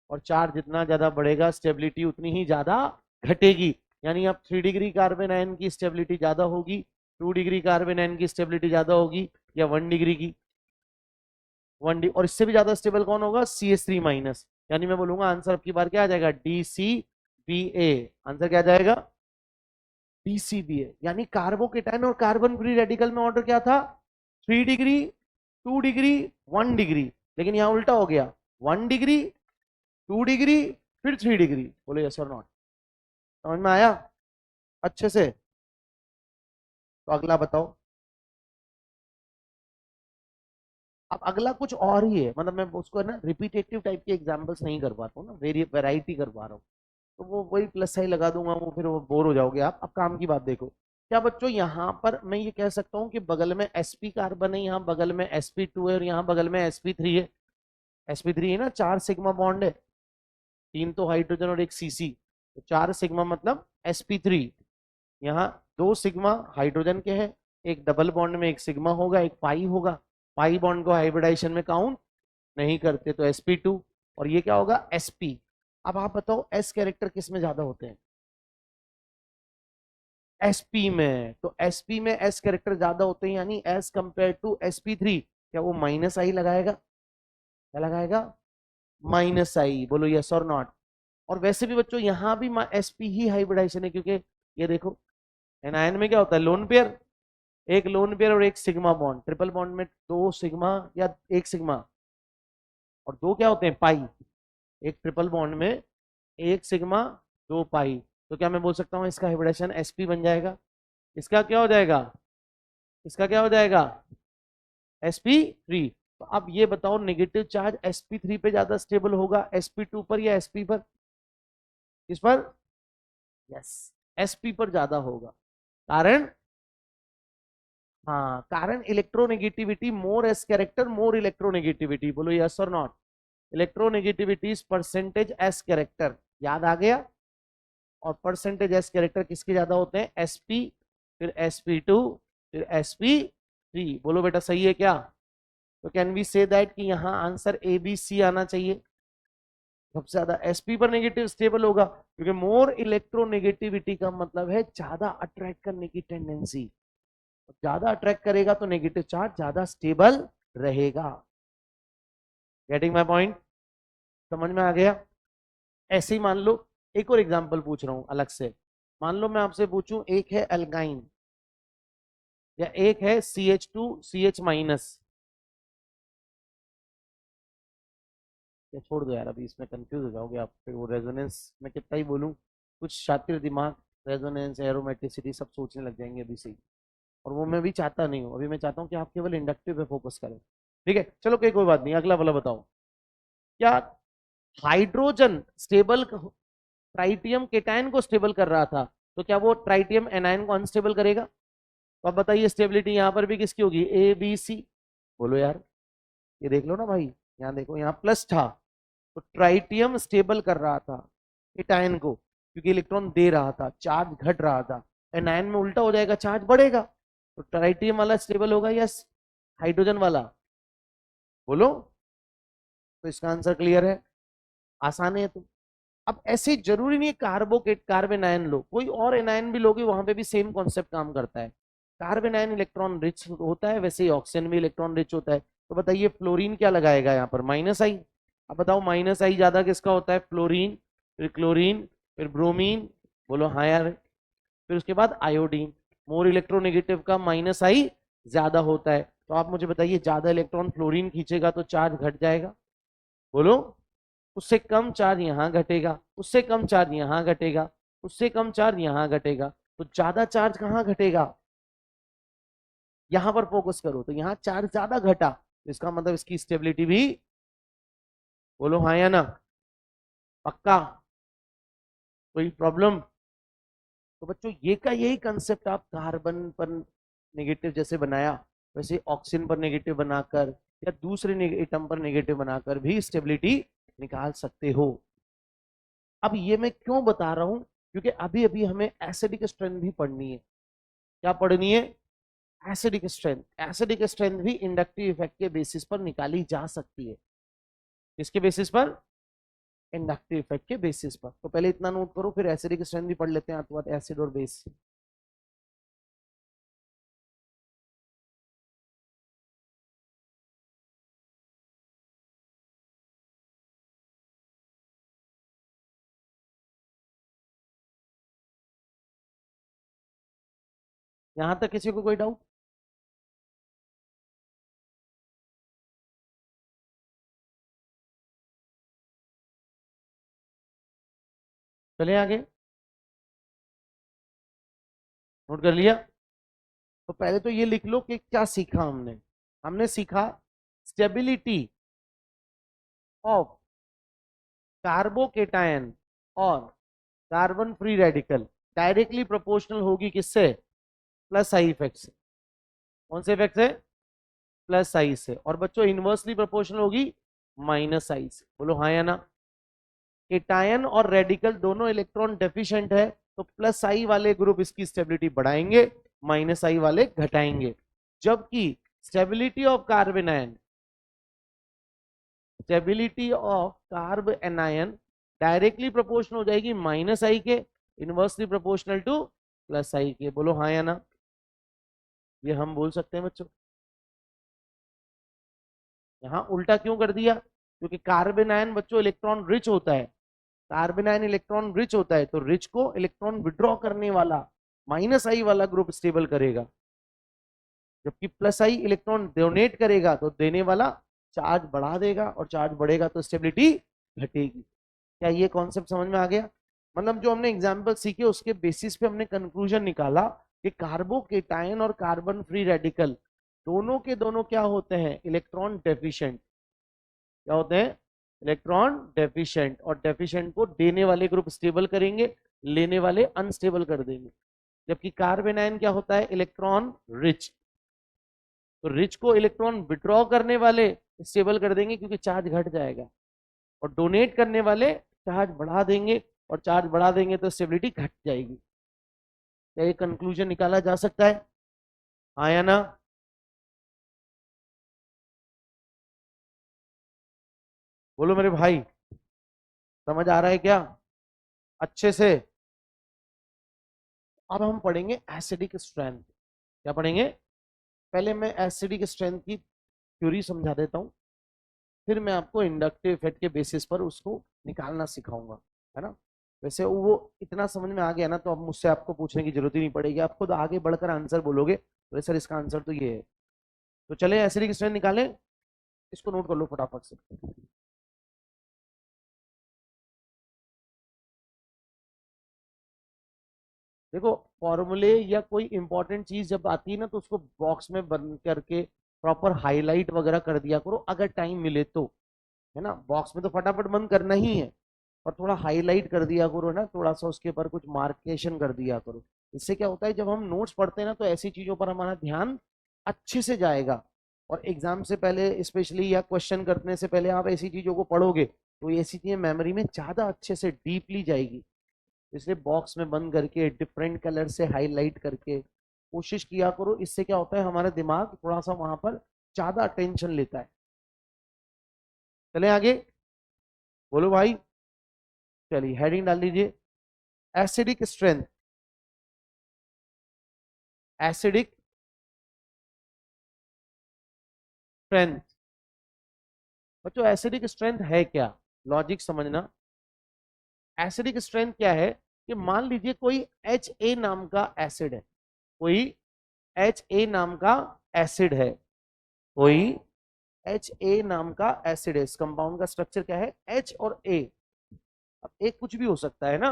और चार्ज जितना ज्यादा बढ़ेगा स्टेबिलिटी उतनी ही ज्यादा घटेगी। यानी अब 3 डिग्री कार्बन आयन की स्टेबिलिटी ज्यादा होगी, 2 डिग्री कार्बन आयन की स्टेबिलिटी ज्यादा होगी, या 1 डिग्री की, 1 और इससे भी ज्यादा स्टेबल कौन होगा, CH3 माइनस। यानी मैं बोलूंगा आंसर अब की बार क्या आ जाएगा, DCBA। आंसर क्या आ जाएगा, DCBA। यानी कार्बोकेटायन और कार्बन फ्री रेडिकल में ऑर्डर क्या था, 3 डिग्री, 2 डिग्री, 1 डिग्री। लेकिन यहाँ उल्टा हो गया, 1 डिग्री, 2 डिग्री, फिर 3 डिग्री। बोले यस और नॉट, समझ में आया अच्छे से। तो अगला बताओ। अब अगला कुछ और ही है, मतलब मैं उसको है ना रिपीटेटिव टाइप के एग्जांपल्स नहीं कर पाता हूँ ना, वेरी वैरायटी कर पा रहा हूँ। तो वो वही प्लस साइन लगा दूंगा, वो फिर वो बोर हो जाओगे आप। अब काम की बात देखो, क्या बच्चों यहाँ पर मैं ये कह सकता हूँ कि बगल में sp कार्बन है, यहाँ बगल में sp2 है और यहाँ बगल में sp3 है। sp3 है ना, 4 सिग्मा बॉन्ड है, 3 तो हाइड्रोजन और एक सीसी, तो 4 सिग्मा मतलब sp3। यहाँ 2 सिग्मा हाइड्रोजन के हैं, एक डबल बॉन्ड में एक सिग्मा होगा, एक पाई होगा। पाई बॉन्ड को हाइब्रिडाइजेशन में काउंट नहीं करते, तो sp2। और ये क्या होगा, sp। अब आप बताओ s कैरेक्टर किस में ज्यादा होते हैं, sp में। तो sp में s कैरेक्टर ज्यादा होते हैं, यानी एज कंपेयर टू sp3 क्या वो माइनस आई लगाएगा, क्या लगाएगा, माइनस आई। बोलो यस और नॉट। और वैसे भी बच्चों यहाँ भी sp ही हाइब्रिडाइजेशन है, क्योंकि ये देखो एनायन में क्या होता है, लोन पेयर, एक लोन पेयर और एक सिग्मा बॉन्ड। ट्रिपल बॉन्ड में 2 सिग्मा या एक सिग्मा और 2 क्या होते हैं, पाई। एक ट्रिपल बॉन्ड में एक सिग्मा 2 पाई। तो क्या मैं बोल सकता हूँ इसका हाइब्रिडेशन sp बन जाएगा। इसका क्या हो जाएगा, इसका क्या हो जाएगा, sp3। तो अब ये बताओ नेगेटिव चार्ज sp3 पे ज्यादा स्टेबल होगा, sp2 पर या sp पर, किस पर, यस sp पर ज्यादा होगा। कारण, हाँ कारण इलेक्ट्रोनेगेटिविटी, मोर एस कैरेक्टर मोर इलेक्ट्रोनेगेटिविटी। बोलो यस और not. Electronegativity percentage S character, याद आ गया। और परसेंटेज एस कैरेक्टर किसके ज्यादा होते हैं, sp, फिर sp2, फिर sp3। बोलो बेटा सही है क्या। तो कैन वी से दैट कि यहाँ आंसर ABC आना चाहिए। सबसे ज्यादा sp पर नेगेटिव स्टेबल होगा, क्योंकि मोर इलेक्ट्रोनेगेटिविटी का मतलब है ज्यादा अट्रैक्ट करने की टेंडेंसी। ज्यादा अट्रैक्ट करेगा तो नेगेटिव चार्ज ज्यादा स्टेबल रहेगा। Getting my point? समझ में आ गया? ऐसे ही मान लो एक और एग्जांपल पूछ रहा हूं अलग से। मान लो मैं आपसे पूछूं, एक है एल्गाइन या एक है CH2CH-, या छोड़ दो यार, अभी इसमें कंफ्यूज हो जाओगे आप, फिर वो रेजोनेंस में कितना ही बोलूं, कुछ शातिर दिमाग रेजोनेंस एरोमेटिसिटी सब सोचने लग जाएंगे अभी से ही, और वो मैं भी चाहता नहीं हूँ। अभी मैं चाहता हूँ कि आप केवल इंडक्टिव पे फोकस करें। ठीक है, चलो कोई बात नहीं, अगला वाला बताओ। क्या हाइड्रोजन स्टेबल ट्राइटियम केटायन को स्टेबल कर रहा था, तो क्या वो ट्राइटियम एनायन को अनस्टेबल करेगा? तो अब बताइए स्टेबिलिटी यहाँ पर भी किसकी होगी, ABC? बोलो यार, ये देख लो ना भाई, यहाँ देखो, यहाँ प्लस था तो ट्राइटियम स्टेबल कर रहा था केटायन को, क्योंकि इलेक्ट्रॉन दे रहा था, चार्ज घट रहा था। एनायन में उल्टा हो जाएगा, चार्ज बढ़ेगा। तो ट्राइटियम वाला स्टेबल होगा या हाइड्रोजन वाला? बोलो। तो इसका आंसर क्लियर है, आसान है। तो अब ऐसे जरूरी नहीं है कार्बोकेट कार्बन आयन लो, कोई और एनायन भी लोगे वहां पे भी सेम कॉन्सेप्ट काम करता है। कार्बन आयन इलेक्ट्रॉन रिच होता है, वैसे ही ऑक्सीजन भी इलेक्ट्रॉन रिच होता है। तो बताइए फ्लोरीन क्या लगाएगा यहाँ पर, -I। अब बताओ -I ज्यादा किसका होता है, फ्लोरीन, फिर क्लोरीन, फिर ब्रोमीन। बोलो हाँ यार। फिर उसके बाद आयोडीन, मोर इलेक्ट्रोनेगेटिव का -I ज्यादा होता है। तो आप मुझे बताइए, ज्यादा इलेक्ट्रॉन फ्लोरीन खींचेगा तो चार्ज घट जाएगा। बोलो। उससे कम चार्ज यहाँ घटेगा, उससे कम चार्ज यहाँ घटेगा, उससे कम चार्ज यहाँ घटेगा, तो ज्यादा चार्ज कहाँ घटेगा? यहां पर फोकस करो, तो यहाँ चार्ज ज्यादा घटा, तो इसका मतलब इसकी स्टेबिलिटी भी, बोलो हाँ या ना, पक्का? कोई प्रॉब्लम? तो बच्चों ये का यही कंसेप्ट आप कार्बन पर नेगेटिव जैसे बनाया, वैसे ऑक्सीजन पर नेगेटिव बनाकर या दूसरे एटम पर नेगेटिव बनाकर भी स्टेबिलिटी निकाल सकते हो। अब ये मैं क्यों बता रहा हूं, क्योंकि अभी अभी हमें एसिडिक स्ट्रेंथ भी पढ़नी है। क्या पढ़नी है? Acidic strength. एसिडिक स्ट्रेंथ भी इंडक्टिव इफेक्ट के बेसिस पर निकाली जा सकती है। किसके बेसिस पर? इंडक्टिव इफेक्ट के बेसिस पर। तो पहले इतना नोट करो, फिर एसिडिक स्ट्रेंथ भी पढ़ लेते हैं हाथों हाथ, एसिड और बेस। यहां तक किसी को कोई डाउट? चले आगे, नोट कर लिया? तो पहले तो ये लिख लो कि क्या सीखा हमने। हमने सीखा स्टेबिलिटी ऑफ कार्बोकेटायन और carbon free radical directly proportional होगी किससे? +I इफेक्ट से। कौन से इफेक्ट से? +I से। और बच्चों इनवर्सली प्रोपोर्शनल होगी -I से। बोलो हाँ या ना? केटायन और रेडिकल दोनों इलेक्ट्रॉन डेफिशिएंट है, तो +I वाले ग्रुप इसकी स्टेबिलिटी बढ़ाएंगे, -I वाले घटाएंगे। जबकि stability of carbon ion, stability of carb anion directly proportional हो जाएगी -I के, इनवर्सली प्रोपोर्शनल टू +I के। बोलो हाँ या ना? ये हम बोल सकते हैं बच्चों। यहाँ उल्टा क्यों कर दिया? क्योंकि कार्बन आयन बच्चों इलेक्ट्रॉन रिच होता है, कार्बन आयन इलेक्ट्रॉन रिच होता है, तो रिच को इलेक्ट्रॉन विड्रॉ करने वाला -I वाला ग्रुप स्टेबल करेगा, जबकि +I इलेक्ट्रॉन डोनेट करेगा तो देने वाला चार्ज बढ़ा देगा, और चार्ज बढ़ेगा तो स्टेबिलिटी घटेगी। क्या ये कॉन्सेप्ट समझ में आ गया? मतलब जो हमने एग्जांपल सीखे उसके बेसिस पे हमने कंक्लूजन निकाला कि कार्बोकेटायन और कार्बन फ्री रेडिकल दोनों के दोनों क्या होते हैं, इलेक्ट्रॉन डेफिशिएंट। क्या होते हैं? Electron deficient. और डेफिशिएंट को देने वाले ग्रुप स्टेबल करेंगे, लेने वाले अनस्टेबल कर देंगे। जबकि कार्बन आयन क्या होता है, इलेक्ट्रॉन रिच, तो रिच को इलेक्ट्रॉन विड्रॉ करने वाले स्टेबल कर देंगे क्योंकि चार्ज घट जाएगा, और डोनेट करने वाले चार्ज बढ़ा देंगे, और चार्ज बढ़ा देंगे तो स्टेबिलिटी घट जाएगी। क्या ये कंक्लूजन निकाला जा सकता है? हाँ या ना? बोलो मेरे भाई, समझ आ रहा है क्या अच्छे से? अब हम पढ़ेंगे एसिडिक स्ट्रेंथ। क्या पढ़ेंगे? पहले मैं एसिडिक स्ट्रेंथ की थ्योरी समझा देता हूँ, फिर मैं आपको इंडक्टिव इफेक्ट के बेसिस पर उसको निकालना सिखाऊंगा, है ना। वैसे वो इतना समझ में आ गया ना, तो अब मुझसे आपको पूछने की जरूरत ही नहीं पड़ेगी, आप खुद आगे बढ़कर आंसर बोलोगे, तो सर इसका आंसर तो ये है। तो चले एसिडिक स्ट्रेंथ निकालें, इसको नोट कर लो फटाफट से। देखो, फॉर्मूले या कोई इंपॉर्टेंट चीज जब आती है ना, तो उसको बॉक्स में बंद करके प्रॉपर हाईलाइट वगैरह कर दिया करो अगर टाइम मिले तो, है ना। बॉक्स में तो फटाफट बंद करना ही है, और थोड़ा हाईलाइट कर दिया करो ना, थोड़ा सा उसके ऊपर कुछ मार्केशन कर दिया करो। इससे क्या होता है, जब हम नोट्स पढ़ते हैं ना, तो ऐसी चीजों पर हमारा ध्यान अच्छे से जाएगा, और एग्जाम से पहले स्पेशली या क्वेश्चन करने से पहले आप ऐसी चीजों को पढ़ोगे, तो ये ऐसी चीजें मेमोरी में ज्यादा अच्छे से डीपली जाएगी। इसलिए बॉक्स में बंद करके डिफरेंट कलर से हाईलाइट करके कोशिश किया करो। इससे क्या होता है, हमारा दिमाग थोड़ा सा वहां पर ज्यादा अटेंशन लेता है। चले आगे, बोलो भाई। चलिए हेडिंग डाल दीजिए, एसिडिक स्ट्रेंथ। Acidic strength. बच्चों एसिडिक स्ट्रेंथ है क्या? लॉजिक समझना। एसिडिक स्ट्रेंथ क्या है, कि मान लीजिए कोई एच ए नाम का एसिड है, कोई एच ए नाम का एसिड है, कोई एच ए नाम का एसिड है। इस कंपाउंड का स्ट्रक्चर क्या है, एच और ए। अब एक कुछ भी हो सकता है ना,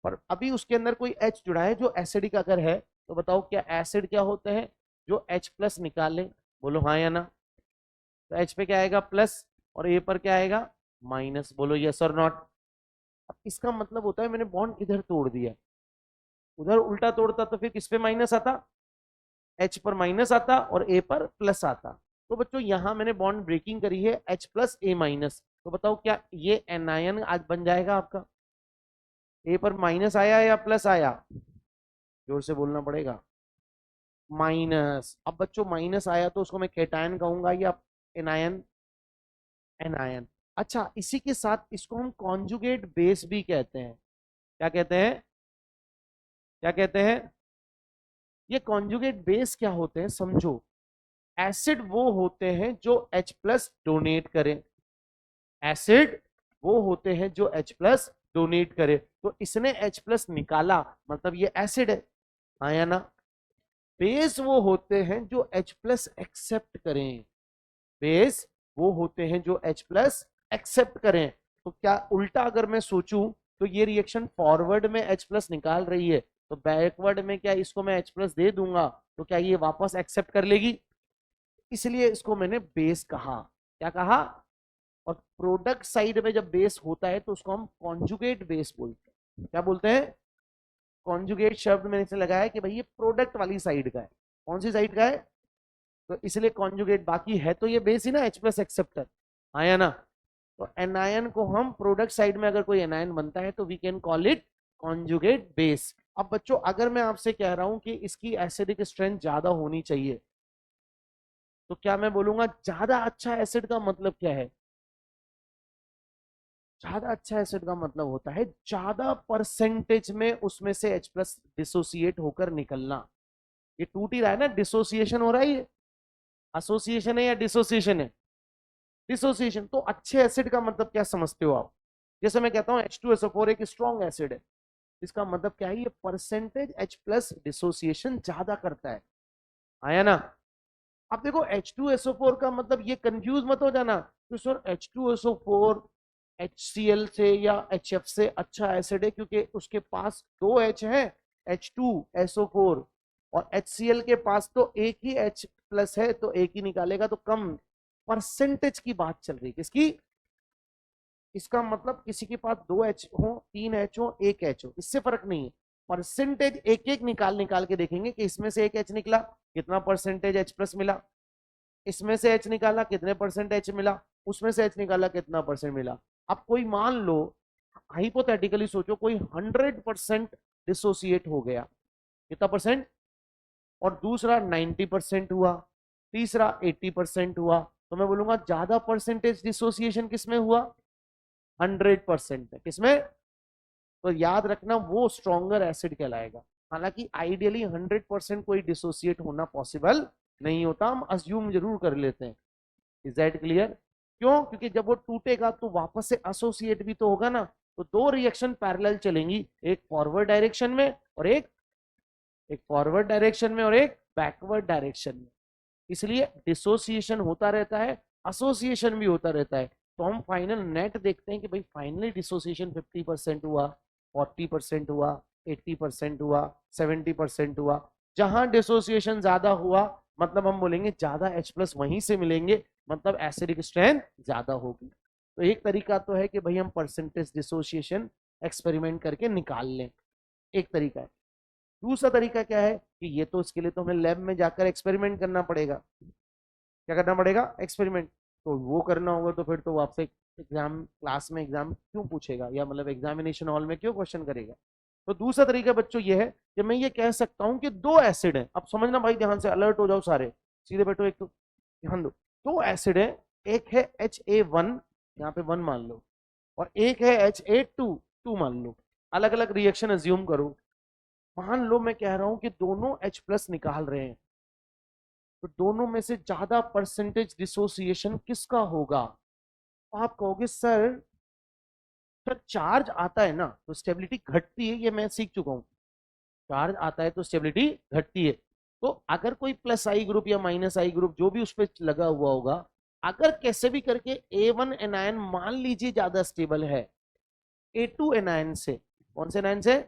पर अभी उसके अंदर कोई एच जुड़ा है जो एसिडिक अगर है, तो बताओ क्या एसिड क्या होते हैं, जो एच प्लस निकाल ले। बोलो हाँ या ना। तो एच पे क्या आएगा, प्लस, और ए पर क्या आएगा, माइनस। बोलो यस और नॉट। अब इसका मतलब होता है मैंने बॉन्ड इधर तोड़ दिया, उधर उल्टा तोड़ता तो फिर किस पे माइनस आता, एच पर माइनस आता और ए पर प्लस आता। तो बच्चों यहां मैंने बॉन्ड ब्रेकिंग करी है एच प्लस ए माइनस, तो बताओ क्या ये एनायन आज बन जाएगा आपका। ए पर माइनस आया या प्लस आया, जोर से बोलना पड़ेगा, माइनस। अब बच्चों माइनस आया तो उसको मैं केटायन कहूंगा या एनायन, एनायन। अच्छा, इसी के साथ इसको हम कॉन्जुगेट बेस भी कहते हैं। क्या कहते हैं, क्या कहते हैं? ये कॉन्जुगेट बेस क्या होते हैं समझो। एसिड वो होते हैं जो H प्लस डोनेट करें, एसिड वो होते हैं जो H प्लस डोनेट करे। तो इसने H प्लस निकाला, मतलब ये एसिड है, हाँ या ना। बेस वो होते हैं जो H प्लस एक्सेप्ट करें, बेस वो होते हैं जो H प्लस एक्सेप्ट करें। तो क्या उल्टा अगर मैं सोचूं, तो ये रिएक्शन फॉरवर्ड में H प्लस निकाल रही है, तो बैकवर्ड में क्या इसको मैं H प्लस दे दूंगा, तो क्या ये वापस एक्सेप्ट कर लेगी। इसलिए इसको मैंने बेस कहा। क्या कहा? और प्रोडक्ट साइड में जब बेस होता है तो उसको हम कॉन्जुगेट बेस बोलते हैं। क्या बोलते हैं? कॉन्जुगेट शब्द मैंने इसे लगाया कि भाई ये प्रोडक्ट वाली साइड का है। कौन सी साइड का है? तो इसलिए कॉन्जुगेट, बाकी है तो ये बेस ही ना, एच प्लस एक्सेप्टर, आया ना। तो एनायन को हम प्रोडक्ट साइड में अगर कोई एनायन बनता है तो we can call it conjugate base. अब बच्चों अगर मैं आपसे कह रहा हूं कि इसकी एसिडिक स्ट्रेंथ ज्यादा होनी चाहिए, तो क्या मैं बोलूंगा ज्यादा अच्छा एसिड का मतलब क्या है? ज्यादा अच्छा एसिड का मतलब होता है ज्यादा परसेंटेज में उसमें से H प्लस डिसोसिएट होकर निकलना। ये टूट ही रहा है ना, डिसोसिएशन हो रहा है, ये एसोसिएशन है या डिसोसिएशन है? डिसोसिएशन। तो अच्छे एसिड का मतलब क्या समझते हो आप? जैसे मैं कहता हूं H2SO4 एक स्ट्रॉन्ग एसिड है, इसका मतलब क्या है, ये परसेंटेज H प्लस डिसोसिएशन ज्यादा करता है, आया ना। अब देखो H2SO4 का मतलब, ये कंफ्यूज मत हो जाना तो सर H2SO4 HCl से या HF से अच्छा एसिड है, क्योंकि उसके पास दो H है, H2SO4, और HCl के पास तो एक ही H प्लस है, तो एक ही निकालेगा, तो कम परसेंटेज की बात चल रही है किसकी। इसका मतलब किसी के पास दो H हो, तीन H हो, एक H हो, इससे फर्क नहीं है। परसेंटेज एक एक निकाल निकाल के देखेंगे कि इसमें से एक H निकला, कितना परसेंटेज H प्लस मिला, इसमें से H निकाला कितने परसेंट H मिला, उसमें से H निकाला कितना परसेंट मिला। अब कोई मान लो, हाइपोथेटिकली सोचो, कोई 100% डिसोसिएट हो गया, कितना परसेंट, और दूसरा 90% हुआ, तीसरा 80% हुआ, तो मैं बोलूंगा ज्यादा परसेंटेज डिसोसिएशन किसमें हुआ, 100% है, किसमें। तो याद रखना वो स्ट्रॉन्गर एसिड कहलाएगा। हालांकि आइडियली 100% कोई डिसोसिएट होना पॉसिबल नहीं होता, हम अज्यूम जरूर कर लेते हैं। Is that clear? क्यों? क्योंकि जब वो टूटेगा तो वापस से एसोसिएट भी तो होगा ना, तो दो रिएक्शन पैरेलल चलेंगी, एक फॉरवर्ड डायरेक्शन में और एक फॉरवर्ड डायरेक्शन में और एक बैकवर्ड डायरेक्शन में। इसलिए डिसोसिएशन होता रहता है, एसोसिएशन भी होता रहता है। तो हम फाइनल नेट देखते हैं कि भाई फाइनली डिसोसिएशन 50% हुआ, 40% हुआ, 80% हुआ, 70% हुआ। जहां डिसोसिएशन ज्यादा हुआ मतलब हम बोलेंगे ज्यादा H+ वहीं से मिलेंगे, मतलब एसिडिक स्ट्रेंथ ज्यादा होगी। तो एक तरीका तो है कि भाई हम परसेंटेज डिसोसिएशन एक्सपेरिमेंट करके निकाल लें, एक तरीका है। दूसरा तरीका क्या है कि ये तो इसके लिए तो हमें लैब में जाकर एक्सपेरिमेंट करना पड़ेगा। क्या करना पड़ेगा? एक्सपेरिमेंट। तो वो करना होगा तो फिर तो वो आपसे एग्जाम क्लास में एग्जाम क्यों पूछेगा, या मतलब एग्जामिनेशन हॉल में क्यों क्वेश्चन करेगा। तो दूसरा तरीका बच्चों ये है कि मैं ये कह सकता हूं कि दो एसिड है। अब समझना भाई, ध्यान से अलर्ट हो जाओ सारे, सीधे बैठो। एक तो ध्यान दो, दो एसिड है, एक है Ha1, यहाँ पे 1 मान लो, और एक है Ha2, 2 मान लो। अलग अलग रिएक्शन अज्यूम करो। मान लो मैं कह रहा हूं कि दोनों H+ निकाल रहे हैं, तो दोनों में से ज्यादा परसेंटेज डिसोसिएशन किसका होगा? आप कहोगे सर जब चार्ज आता है ना तो स्टेबिलिटी घटती है, ये मैं सीख चुका हूं। चार्ज आता है तो स्टेबिलिटी घटती है। तो अगर कोई प्लस आई ग्रुप या माइनस आई ग्रुप जो भी उस पर लगा हुआ होगा, अगर कैसे भी करके A1 एनायन मान लीजिए ज्यादा स्टेबल है A2 एनायन से, कौन से एनायन से?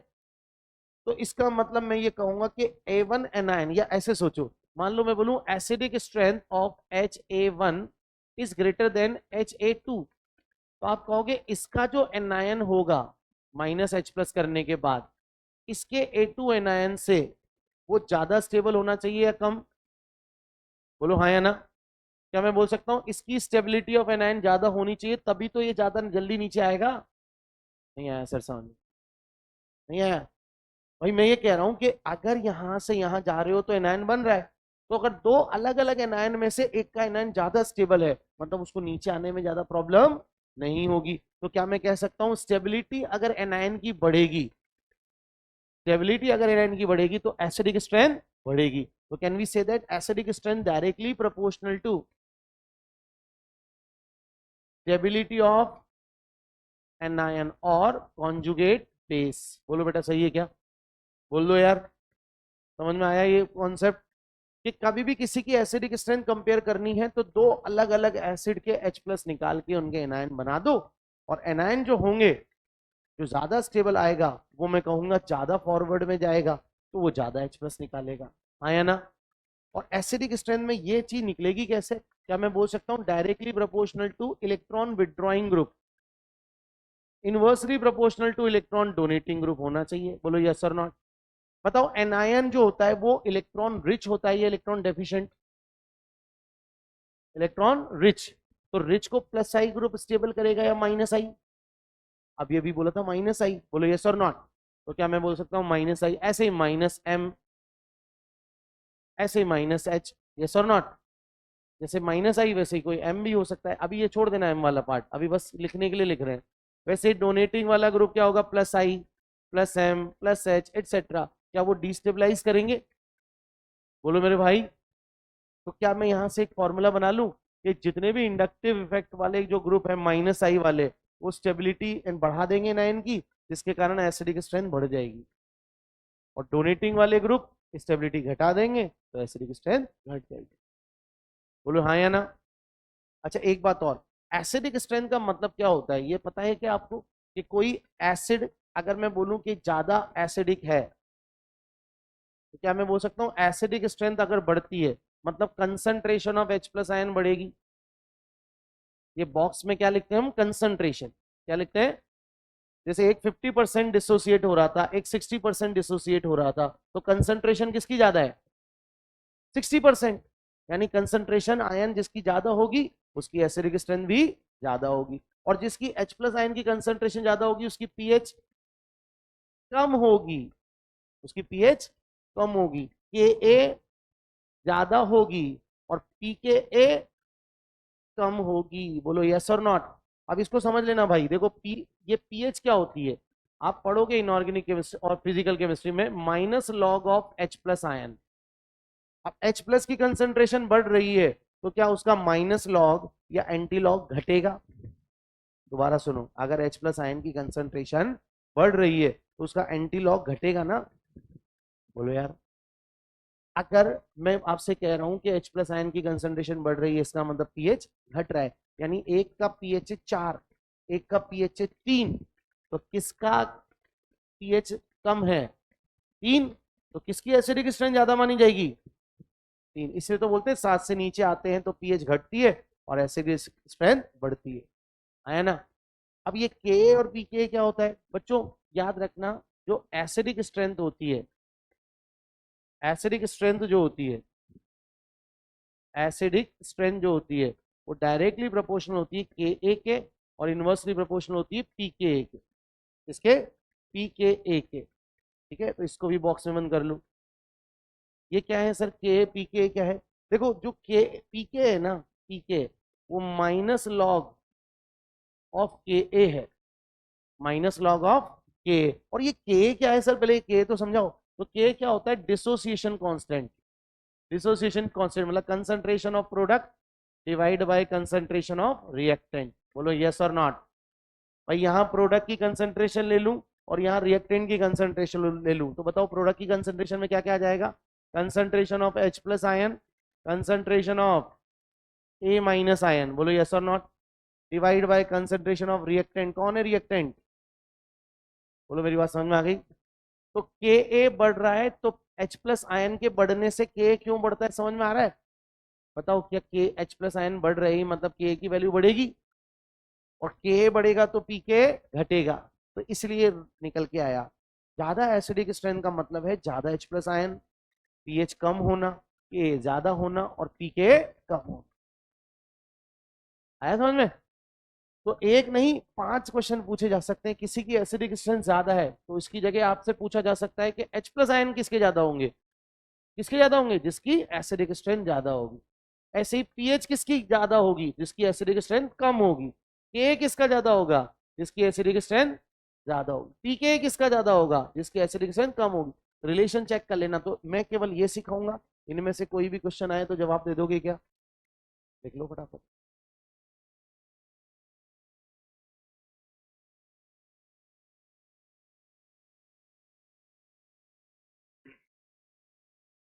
तो इसका मतलब मैं ये कहूंगा कि A1 एनायन, या ऐसे सोचो, मान लो मैं बोलूं acidic strength of Ha1 is greater than Ha2, तो आप कहोगे इसका जो एनायन होगा माइनस H+ करने के बाद, इसके A2 एनायन से वो ज्यादा स्टेबल होना चाहिए या कम? बोलो हाँ या ना। क्या मैं बोल सकता हूं इसकी स्टेबिलिटी ऑफ एनायन ज्यादा होनी चाहिए, तभी तो ये ज्यादा जल्दी नीचे आएगा? नहीं आया सर समझ? नहीं आया? भाई मैं ये कह रहा हूं कि अगर यहां से यहां जा रहे हो तो एनायन बन रहा है, तो अगर दो अलग अलग एनायन में से एक का एनायन ज्यादा स्टेबल है, मतलब उसको नीचे आने में ज्यादा प्रॉब्लम नहीं होगी। तो क्या मैं कह सकता हूं स्टेबिलिटी अगर एनायन की बढ़ेगी, स्टेबिलिटी अगर एनायन की बढ़ेगी तो एसिडिक स्ट्रेंथ बढ़ेगी। तो can we say that acidic strength directly proportional to stability of anion और कॉन्जुगेट बेस? बोलो बेटा सही है क्या? बोल दो यार, समझ में आया ये कॉन्सेप्ट? कि कभी भी किसी की एसिडिक स्ट्रेंथ कंपेयर करनी है तो दो अलग अलग एसिड के H+ निकाल के उनके एनायन बना दो, और एनायन जो होंगे, जो ज्यादा स्टेबल आएगा वो मैं कहूंगा ज्यादा फॉरवर्ड में जाएगा, तो वो ज्यादा H+ निकालेगा। हाँ या ना? और एसिडिक स्ट्रेंथ में ये चीज निकलेगी कैसे? क्या मैं बोल सकता हूं directly proportional two electron withdrawing group, inversely proportional two electron donating group होना चाहिए। बोलो यस और नॉट। बताओ एनायन जो होता है वो इलेक्ट्रॉन रिच होता है या इलेक्ट्रॉन डेफिशिएंट? Electron rich. तो रिच को प्लस आई ग्रुप स्टेबल करेगा या माइनस आई? अभी अभी बोला था माइनस आई। बोलो यस और नॉट। तो क्या मैं बोल सकता हूं माइनस आई, ऐसे ही माइनस एम, ऐसे ही माइनस एच, यस और नॉट? जैसे माइनस आई वैसे ही कोई एम भी हो सकता है। अभी ये छोड़ देना एम वाला पार्ट, अभी बस लिखने के लिए लिख रहे हैं। वैसे डोनेटिंग वाला ग्रुप क्या होगा? Plus I, plus M, plus H etcetera. क्या वो डिस्टेबलाइज करेंगे? बोलो मेरे भाई। तो क्या मैं यहां से एक फॉर्मूला बना लूं कि जितने भी इंडक्टिव इफेक्ट वाले जो ग्रुप है माइनस आई वाले, वो स्टेबिलिटी बढ़ा देंगे नाइन की, जिसके कारण एसिडिक स्ट्रेंथ बढ़ जाएगी, और डोनेटिंग वाले ग्रुप स्टेबिलिटी घटा देंगे तो एसिडिक स्ट्रेंथ घट जाएगी। बोलो हाँ या ना? अच्छा एक बात और, एसिडिक स्ट्रेंथ का मतलब क्या होता है ये पता है क्या आपको? कि कोई एसिड अगर मैं बोलूं कि ज्यादा एसिडिक है, तो क्या मैं बोल सकता हूं एसिडिक स्ट्रेंथ अगर बढ़ती है मतलब कंसंट्रेशन ऑफ H+ आयन बढ़ेगी। ये बॉक्स में क्या लिखते हैं हम? कंसंट्रेशन। क्या लिखते हैं? जैसे एक 50% डिसोसिएट हो रहा था, एक 60% डिसोसिएट हो रहा था, तो कंसंट्रेशन किसकी ज्यादा है? 60%। यानी कंसंट्रेशन आयन जिसकी ज्यादा होगी उसकी एसिडिक स्ट्रेंथ भी ज्यादा होगी, और जिसकी H+ आयन की कंसंट्रेशन ज्यादा होगी उसकी पीएच कम होगी, उसकी पीएच कम होगी, के ए ज्यादा होगी और पी के ए कम होगी। बोलो यस और नॉट। अब इसको समझ लेना भाई, देखो पी, ये पीएच क्या होती है? आप पढ़ोगे इनऑर्गेनिक केमिस्ट्री और फिजिकल केमिस्ट्री में, minus log of H plus ion. अब H प्लस की कंसेंट्रेशन बढ़ रही है तो क्या उसका माइनस लॉग या एंटी लॉग घटेगा? दोबारा सुनो, अगर H प्लस आयन की कंसेंट्रेशन बढ़ रही है तो उसका एंटी लॉग घटेगा ना? बोलो यार। अगर मैं आपसे कह रहा हूं कि H प्लस आयन की कंसेंट्रेशन बढ़ रही है, इसका मतलब पीएच घट रहा है, यानी एक का पीएच 4, एक का पीएच 3, तो किसका पीएच कम है? 3। तो किसकी एसिडिक स्ट्रेंथ ज्यादा मानी जाएगी? 3। इसलिए तो बोलते हैं 7 से नीचे आते हैं तो पीएच घटती है और एसिडिक स्ट्रेंथ बढ़ती है ना? अब ये के और पीके क्या होता है बच्चों? याद रखना, जो एसिडिक स्ट्रेंथ होती है, एसिडिक स्ट्रेंथ जो होती है, एसिडिक स्ट्रेंथ जो होती है वो डायरेक्टली प्रोपोर्शनल होती है के ए के, और इनवर्सली प्रोपोर्शनल होती है पी के ए के। इसके पी के ए के। ठीक है, तो इसको भी बॉक्स में बंद कर लूं। ये क्या है सर? के पी के क्या है? देखो, जो के पी के है ना, पी के, वो माइनस लॉग ऑफ के ए है, माइनस लॉग ऑफ के। और ये के क्या है सर? पहले के तो समझाओ। तो के क्या होता है? Dissociation constant. डिसोसिएशन कांस्टेंट मतलब concentration of product divide by concentration of reactant. बोलो यस और नॉट। भाई यहाँ प्रोडक्ट की कंसंट्रेशन ले लूं और यहाँ रिएक्टेंट की कंसंट्रेशन ले लूं, तो बताओ प्रोडक्ट की कंसंट्रेशन में क्या क्या आ जाएगा? Concentration of H plus ion, concentration of A minus ion, बोलो यस और not, divide by concentration of reactant. कौन है रिएक्टेंट? बोलो मेरी बात समझ में आ गई? तो के ए बढ़ रहा है तो H प्लस आयन के बढ़ने से के क्यों बढ़ता है? समझ में आ रहा है? बताओ, क्या के H प्लस आयन बढ़ रही मतलब के की वैल्यू बढ़ेगी, और के बढ़ेगा तो पी के घटेगा। तो इसलिए निकल के आया, ज्यादा एसिडिक स्ट्रेंथ का मतलब है ज्यादा H प्लस आयन, पीएच कम होना, के ज्यादा होना और पी के कम होना। आया समझ में? तो एक नहीं 5 क्वेश्चन पूछे जा सकते हैं। किसी की एसिडिक स्ट्रेंथ ज्यादा है तो इसकी जगह आपसे पूछा जा सकता है कि H प्लस आयन किसके ज्यादा होंगे? किसके ज्यादा होंगे? जिसकी एसिडिक स्ट्रेंथ ज्यादा होगी। ऐसे ही पीएच किसकी ज्यादा होगी? जिसकी एसिडिक स्ट्रेंथ कम होगी। के किसका ज्यादा होगा? जिसकी एसिडिक स्ट्रेंथ ज्यादा होगी। पीके किसका ज्यादा होगा? जिसकी एसिडिक स्ट्रेंथ कम होगी। रिलेशन चेक कर लेना। तो मैं केवल ये सिखाऊंगा, इनमें से कोई भी क्वेश्चन आए तो जवाब दे दोगे क्या? देख लो फटाफट।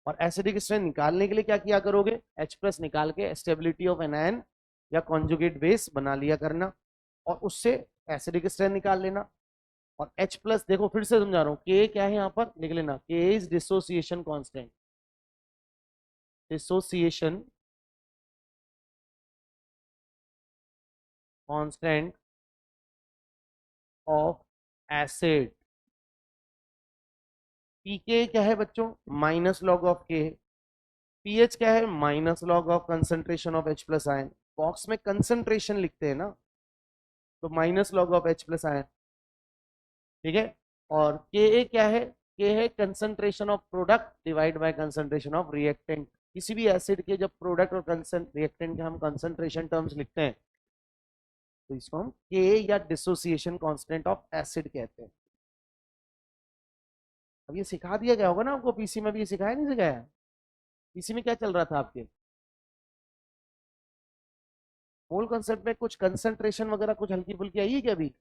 और एसिडिक स्ट्रेंथ निकालने के लिए क्या किया करोगे? H प्लस निकाल के स्टेबिलिटी ऑफ एनायन या कॉन्जुगेट बेस बना लिया करना, और उससे एसिडिक स्ट्रेंथ निकाल लेना। और H प्लस देखो फिर से समझा रहा हूँ, के क्या है यहाँ पर लिख लेना, K is dissociation constant. Dissociation constant of acid. PK क्या है बच्चों? Minus log of K. PH क्या है? Minus log of concentration of H plus ion. Box में कंसंट्रेशन लिखते हैं ना, तो minus log of H plus ion. ठीक है। और के क्या है? के है concentration of product divide by concentration of reactant. किसी भी एसिड के जब प्रोडक्ट और रिएक्टेंट के हम कंसंट्रेशन टर्म्स लिखते हैं तो इसको हम के या डिसोसिएशन कांस्टेंट ऑफ एसिड कहते हैं। अब ये सिखा दिया गया होगा ना आपको, पीसी में भी ये सिखाया नहीं सिखाया? पीसी में क्या चल रहा था आपके? होल कंसेप्ट में कुछ कंसंट्रेशन वगैरह कुछ हल्की फुल्की आई है क्या अभी?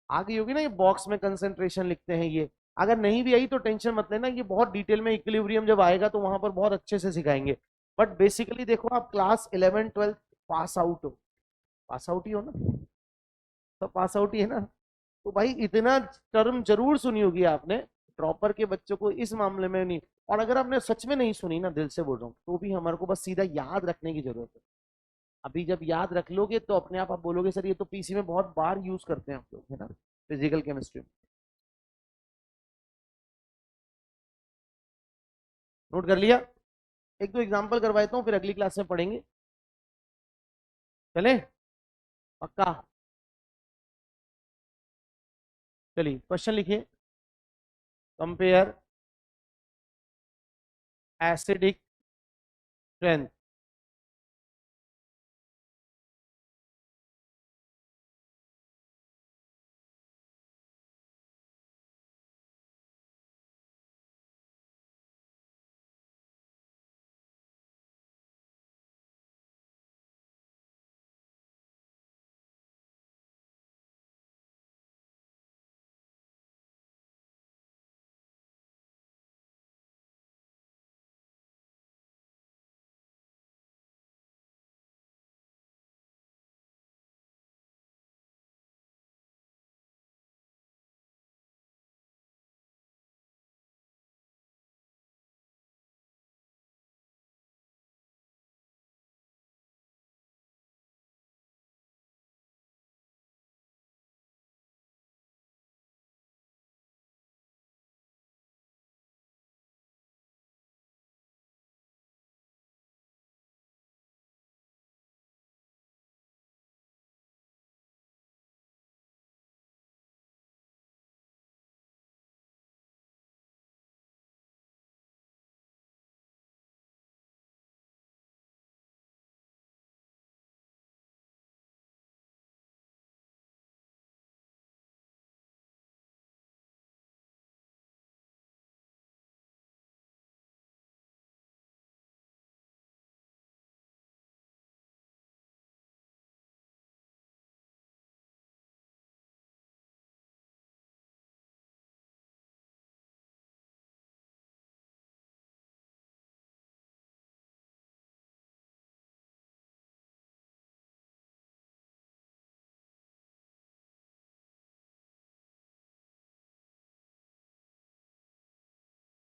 आ गई होगी ना, ये बॉक्स में कंसंट्रेशन लिखते हैं ये। अगर नहीं भी आई तो टेंशन मत लेना, ये बहुत डिटेल में इक्विलिब्रियम जब आएगा तो वहां पर बहुत अच्छे से सिखाएंगे। बट बेसिकली देखो, आप क्लास 11 12 पास आउट हो, पास आउट ही हो ना, तो पास आउट ही है ना, तो भाई इतना टर्म जरूर सुनी होगी आपने। ड्रॉपर के बच्चों को इस मामले में नहीं, और अगर आपने सच में नहीं सुनी ना, दिल से बोल रहा हूँ, तो भी हमारे को बस सीधा याद रखने की जरूरत है। अभी जब याद रख लोगे तो अपने आप बोलोगे सर ये तो पीसी में बहुत बार यूज करते हैं आप लोग, है ना, फिजिकल केमिस्ट्री में। नोट कर लिया? एक दो एग्जांपल करवाता हूँ फिर अगली क्लास में पढ़ेंगे। चले? पक्का? चलिए क्वेश्चन लिखिए। कंपेयर एसिडिक स्ट्रेंथ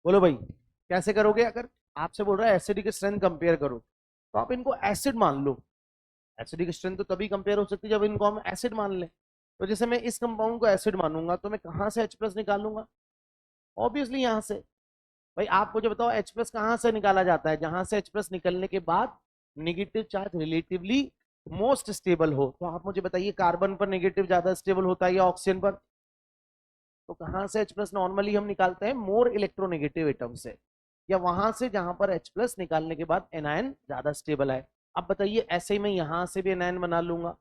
बोलो भाई कैसे करोगे? अगर आपसे बोल रहा है एसिडिक स्ट्रेंथ कंपेयर करो, तो आप इनको एसिड मान लो। एसिडिक स्ट्रेंथ तो तभी कंपेयर हो सकती है जब इनको हम एसिड मान लें। तो जैसे मैं इस कंपाउंड को एसिड मानूंगा तो मैं कहां से H प्लस निकालूंगा? ऑब्वियसली यहां से। भाई आप मुझे बताओ H प्लस कहां से निकाला जाता है? जहां से H प्लस निकलने के बाद negative charge relatively most stable हो। तो आप मुझे बताइए कार्बन पर नेगेटिव ज्यादा स्टेबल होता है या ऑक्सीजन पर? तो कहां से H प्लस नॉर्मली हम निकालते हैं? मोर इलेक्ट्रोनेगेटिव एटम से, या वहां से जहां पर H प्लस निकालने के बाद एनायन ज्यादा स्टेबल है। अब बताइए ऐसे ही मैं यहां से भी एनायन बना लूंगा।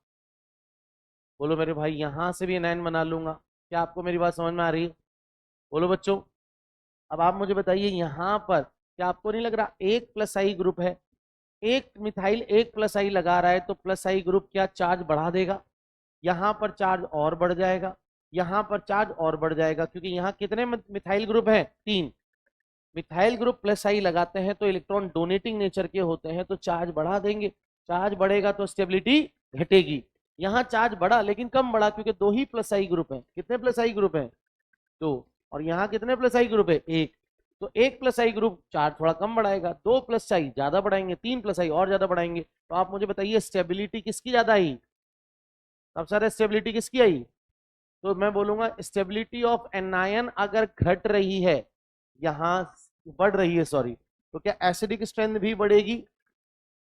बोलो मेरे भाई यहां से भी एनायन बना लूंगा। क्या आपको मेरी बात समझ में आ रही है? बोलो बच्चों। अब आप मुझे बताइए यहां पर क्या आपको नहीं लग रहा एक प्लस आई ग्रुप है? एक मिथाइल एक प्लस आई लगा रहा है तो प्लस आई ग्रुप क्या चार्ज बढ़ा देगा? यहां पर चार्ज और बढ़ जाएगा, यहां पर चार्ज और बढ़ जाएगा, क्योंकि यहां कितने मिथाइल ग्रुप हैं? 3। मिथाइल ग्रुप प्लस आई लगाते हैं तो इलेक्ट्रॉन डोनेटिंग नेचर के होते हैं तो चार्ज बढ़ा देंगे। चार्ज बढ़ेगा तो स्टेबिलिटी घटेगी। यहाँ चार्ज बढ़ा लेकिन कम बढ़ा क्योंकि 2 ही प्लस आई ग्रुप है। कितने प्लस आई ग्रुप है? 2। और यहाँ कितने प्लस आई ग्रुप है? 1। तो 1 प्लस आई ग्रुप चार्ज थोड़ा कम बढ़ाएगा, 2 प्लस आई ज्यादा बढ़ाएंगे, 3 प्लस आई और ज्यादा बढ़ाएंगे। तो आप मुझे बताइए स्टेबिलिटी किसकी ज्यादा आई? सबसे ज्यादा स्टेबिलिटी किसकी आई? तो मैं बोलूंगा स्टेबिलिटी ऑफ एनायन अगर घट रही है, यहां बढ़ रही है सॉरी, तो क्या एसिडिक स्ट्रेंथ भी बढ़ेगी?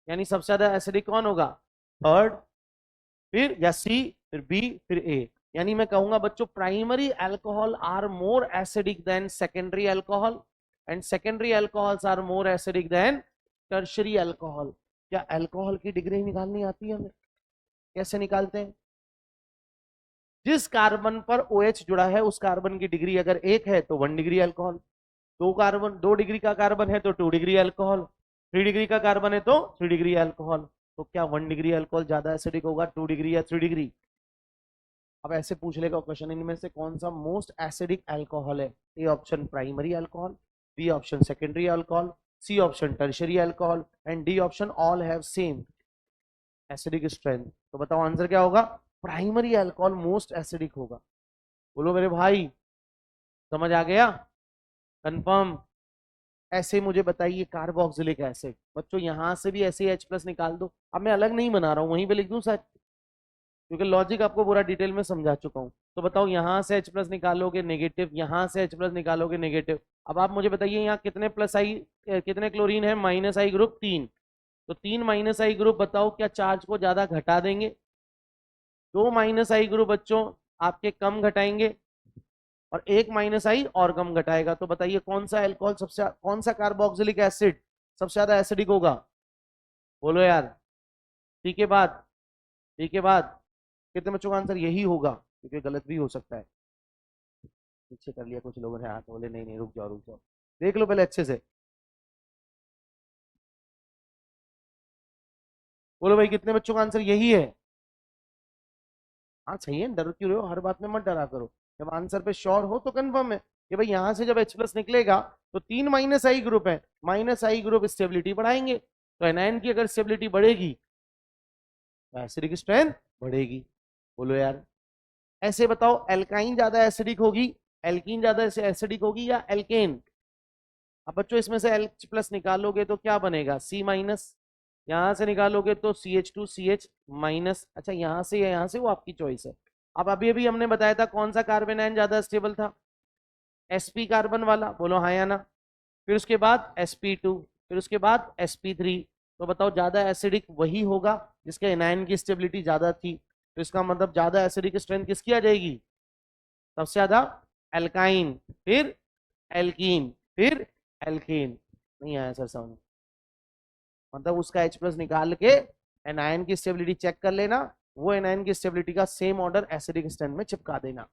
यानी सबसे ज्यादा एसिडिक कौन होगा? थर्ड, फिर या सी, फिर बी, फिर ए। यानी मैं कहूंगा बच्चों primary alcohol are more acidic than secondary alcohol, and secondary alcohols are more acidic than tertiary alcohol. क्या अल्कोहल की डिग्री निकालनी आती है हमें? कैसे निकालते हैं? जिस कार्बन पर OH जुड़ा है उस कार्बन की डिग्री अगर 1 है तो 1 डिग्री अल्कोहल, 2 डिग्री का कार्बन है तो 2 डिग्री अल्कोहल, 3 डिग्री का कार्बन है तो 3 डिग्री अल्कोहल। तो क्या 1 डिग्री अल्कोहल ज्यादा एसिडिक होगा 2 डिग्री या 3 डिग्री? अब ऐसे पूछ लेगा क्वेश्चन इनमें से कौन सा मोस्ट एसिडिक अल्कोहल है? A option primary alcohol, B option secondary alcohol, C option tertiary alcohol, and D option all have same acidic strength. तो बताओ आंसर क्या होगा? प्राइमरी अल्कोहल मोस्ट एसिडिक होगा। बोलो मेरे भाई समझ आ गया? कंफर्म? ऐसे मुझे बताइए कार्बोक्सिलिक एसिड। बच्चों यहां से भी ऐसे H प्लस निकाल दो। अब मैं अलग नहीं बना रहा हूं, वहीं पे लिख दूं सर, क्योंकि लॉजिक आपको पूरा डिटेल में समझा चुका हूं। तो बताओ यहां से H प्लस निकालोगे नेगेटिव, यहां से H प्लस निकालोगे नेगेटिव। अब आप मुझे बताइए यहाँ कितने प्लस आई, कितने क्लोरीन है? माइनस आई ग्रुप 3। तो 3 माइनस आई ग्रुप बताओ क्या चार्ज को ज्यादा घटा देंगे? 2 माइनस आई ग्रुप बच्चों आपके कम घटाएंगे, और 1 माइनस आई और कम घटाएगा। तो बताइए कौन सा अल्कोहल सबसे, कौन सा कार्बोक्सिलिक एसिड सबसे ज्यादा एसिडिक होगा? बोलो यार। ठीक है बात? ठीक है बात? कितने बच्चों का आंसर यही होगा? क्योंकि गलत भी हो सकता है। पीछे कर लिया कुछ लोगों ने हाथ, बोले नहीं नहीं रुक जाओ रुक जाओ, देख लो पहले अच्छे से। बोलो भाई कितने बच्चों का आंसर यही है? हाँ सही है, डर क्यों रहे हो? हर बात में मत डरा करो। जब आंसर पे श्योर हो तो कंफर्म है कि भाई यहां से जब H प्लस निकलेगा तो 3 माइनस आई ग्रुप है, माइनस आई ग्रुप स्टेबिलिटी बढ़ाएंगे, तो एनायन की अगर स्टेबिलिटी बढ़ेगी तो एसिडिक स्ट्रेंथ बढ़ेगी। बोलो यार। ऐसे बताओ एल्काइन ज्यादा एसिडिक होगी, एल्कीन ज्यादा एसिडिक होगी या एल्केन? अब बच्चों इसमें से H प्लस निकालोगे तो क्या बनेगा? C minus. यहां से निकालोगे तो CH2CH माइनस। अच्छा यहाँ से या यहाँ से, वो आपकी चॉइस है। अब अभी अभी हमने बताया था कौन सा कार्बन आयन ज्यादा स्टेबल था? sp कार्बन वाला, बोलो हाँ या ना। फिर उसके बाद sp2, फिर उसके बाद sp3। तो बताओ ज्यादा एसिडिक वही होगा जिसके एनायन की स्टेबिलिटी ज्यादा थी। तो इसका मतलब ज्यादा एसिडिक स्ट्रेंथ किसकी आ जाएगी? सबसे ज्यादा एल्काइन, फिर एल्कीन, फिर एल्केन। नहीं आया सर समझ? मतलब उसका H प्लस निकाल के एनायन की स्टेबिलिटी चेक कर लेना, वो एनायन की स्टेबिलिटी का सेम ऑर्डर एसिडिक स्ट्रेंथ में चिपका देना।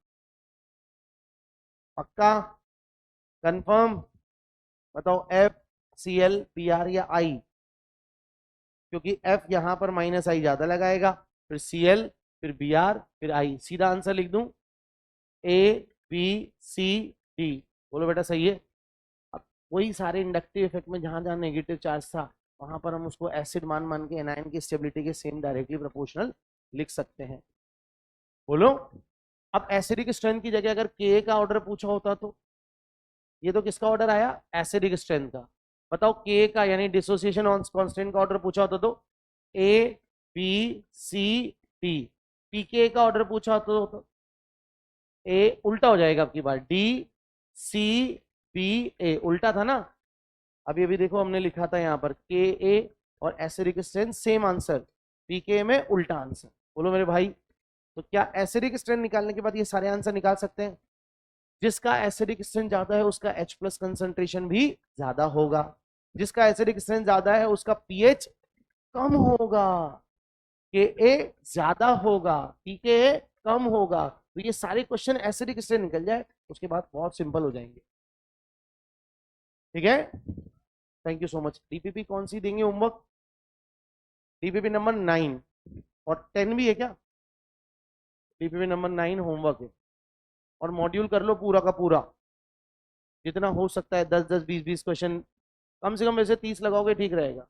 पक्का? कंफर्म? बताओ FCl Br या I? क्योंकि F यहां पर माइनस आई ज्यादा लगाएगा, फिर Cl, फिर Br, फिर I। सीधा आंसर लिख दूं ABCD। बोलो बेटा सही है। अब वही सारे इंडक्टिव इफेक्ट में जहां जहां नेगेटिव चार्ज था वहां पर हम उसको एसिड मान मान के एनायन की स्टेबिलिटी के सेम डायरेक्टली प्रोपोर्शनल लिख सकते हैं। बोलो। अब एसिडिक स्ट्रेंथ की जगह अगर Ka का ऑर्डर पूछा होता तो ये तो किसका ऑर्डर आया, एसिडिक स्ट्रेंथ का। बताओ के का यानी डिसोसिएशन ऑन कांस्टेंट का ऑर्डर पूछा होता तो ए बी सी डी, पीके का ऑर्डर पूछा होता तो ए उल्टा हो जाएगा आपकी बार, डी सी बी ए, उल्टा था ना। अभी अभी देखो हमने लिखा था यहाँ पर के ए और एसिडिक स्ट्रेंथ सेम आंसर, पीके में उल्टा आंसर। बोलो मेरे भाई, तो क्या एसिडिक स्ट्रेंथ निकालने के बाद ये सारे आंसर निकाल सकते हैं? जिसका एसिडिक स्ट्रेंथ ज्यादा है उसका H प्लस कंसंट्रेशन भी ज्यादा होगा, जिसका एसिडिक स्ट्रेंथ ज्यादा है उसका पीएच कम होगा, के ए ज्यादा होगा, पीके कम होगा। तो ये सारे क्वेश्चन एसिडिक स्ट्रेंथ निकल जाए उसके बाद बहुत सिंपल हो जाएंगे। ठीक है, thank you so much. DPP कौन सी देंगे होमवर्क? डीपीपी नंबर 9 और 10 भी है क्या? डीपीपी नंबर 9 होमवर्क है, और मॉड्यूल कर लो पूरा का पूरा, जितना हो सकता है 10 10 20 20 क्वेश्चन कम से कम, वैसे 30 लगाओगे ठीक रहेगा।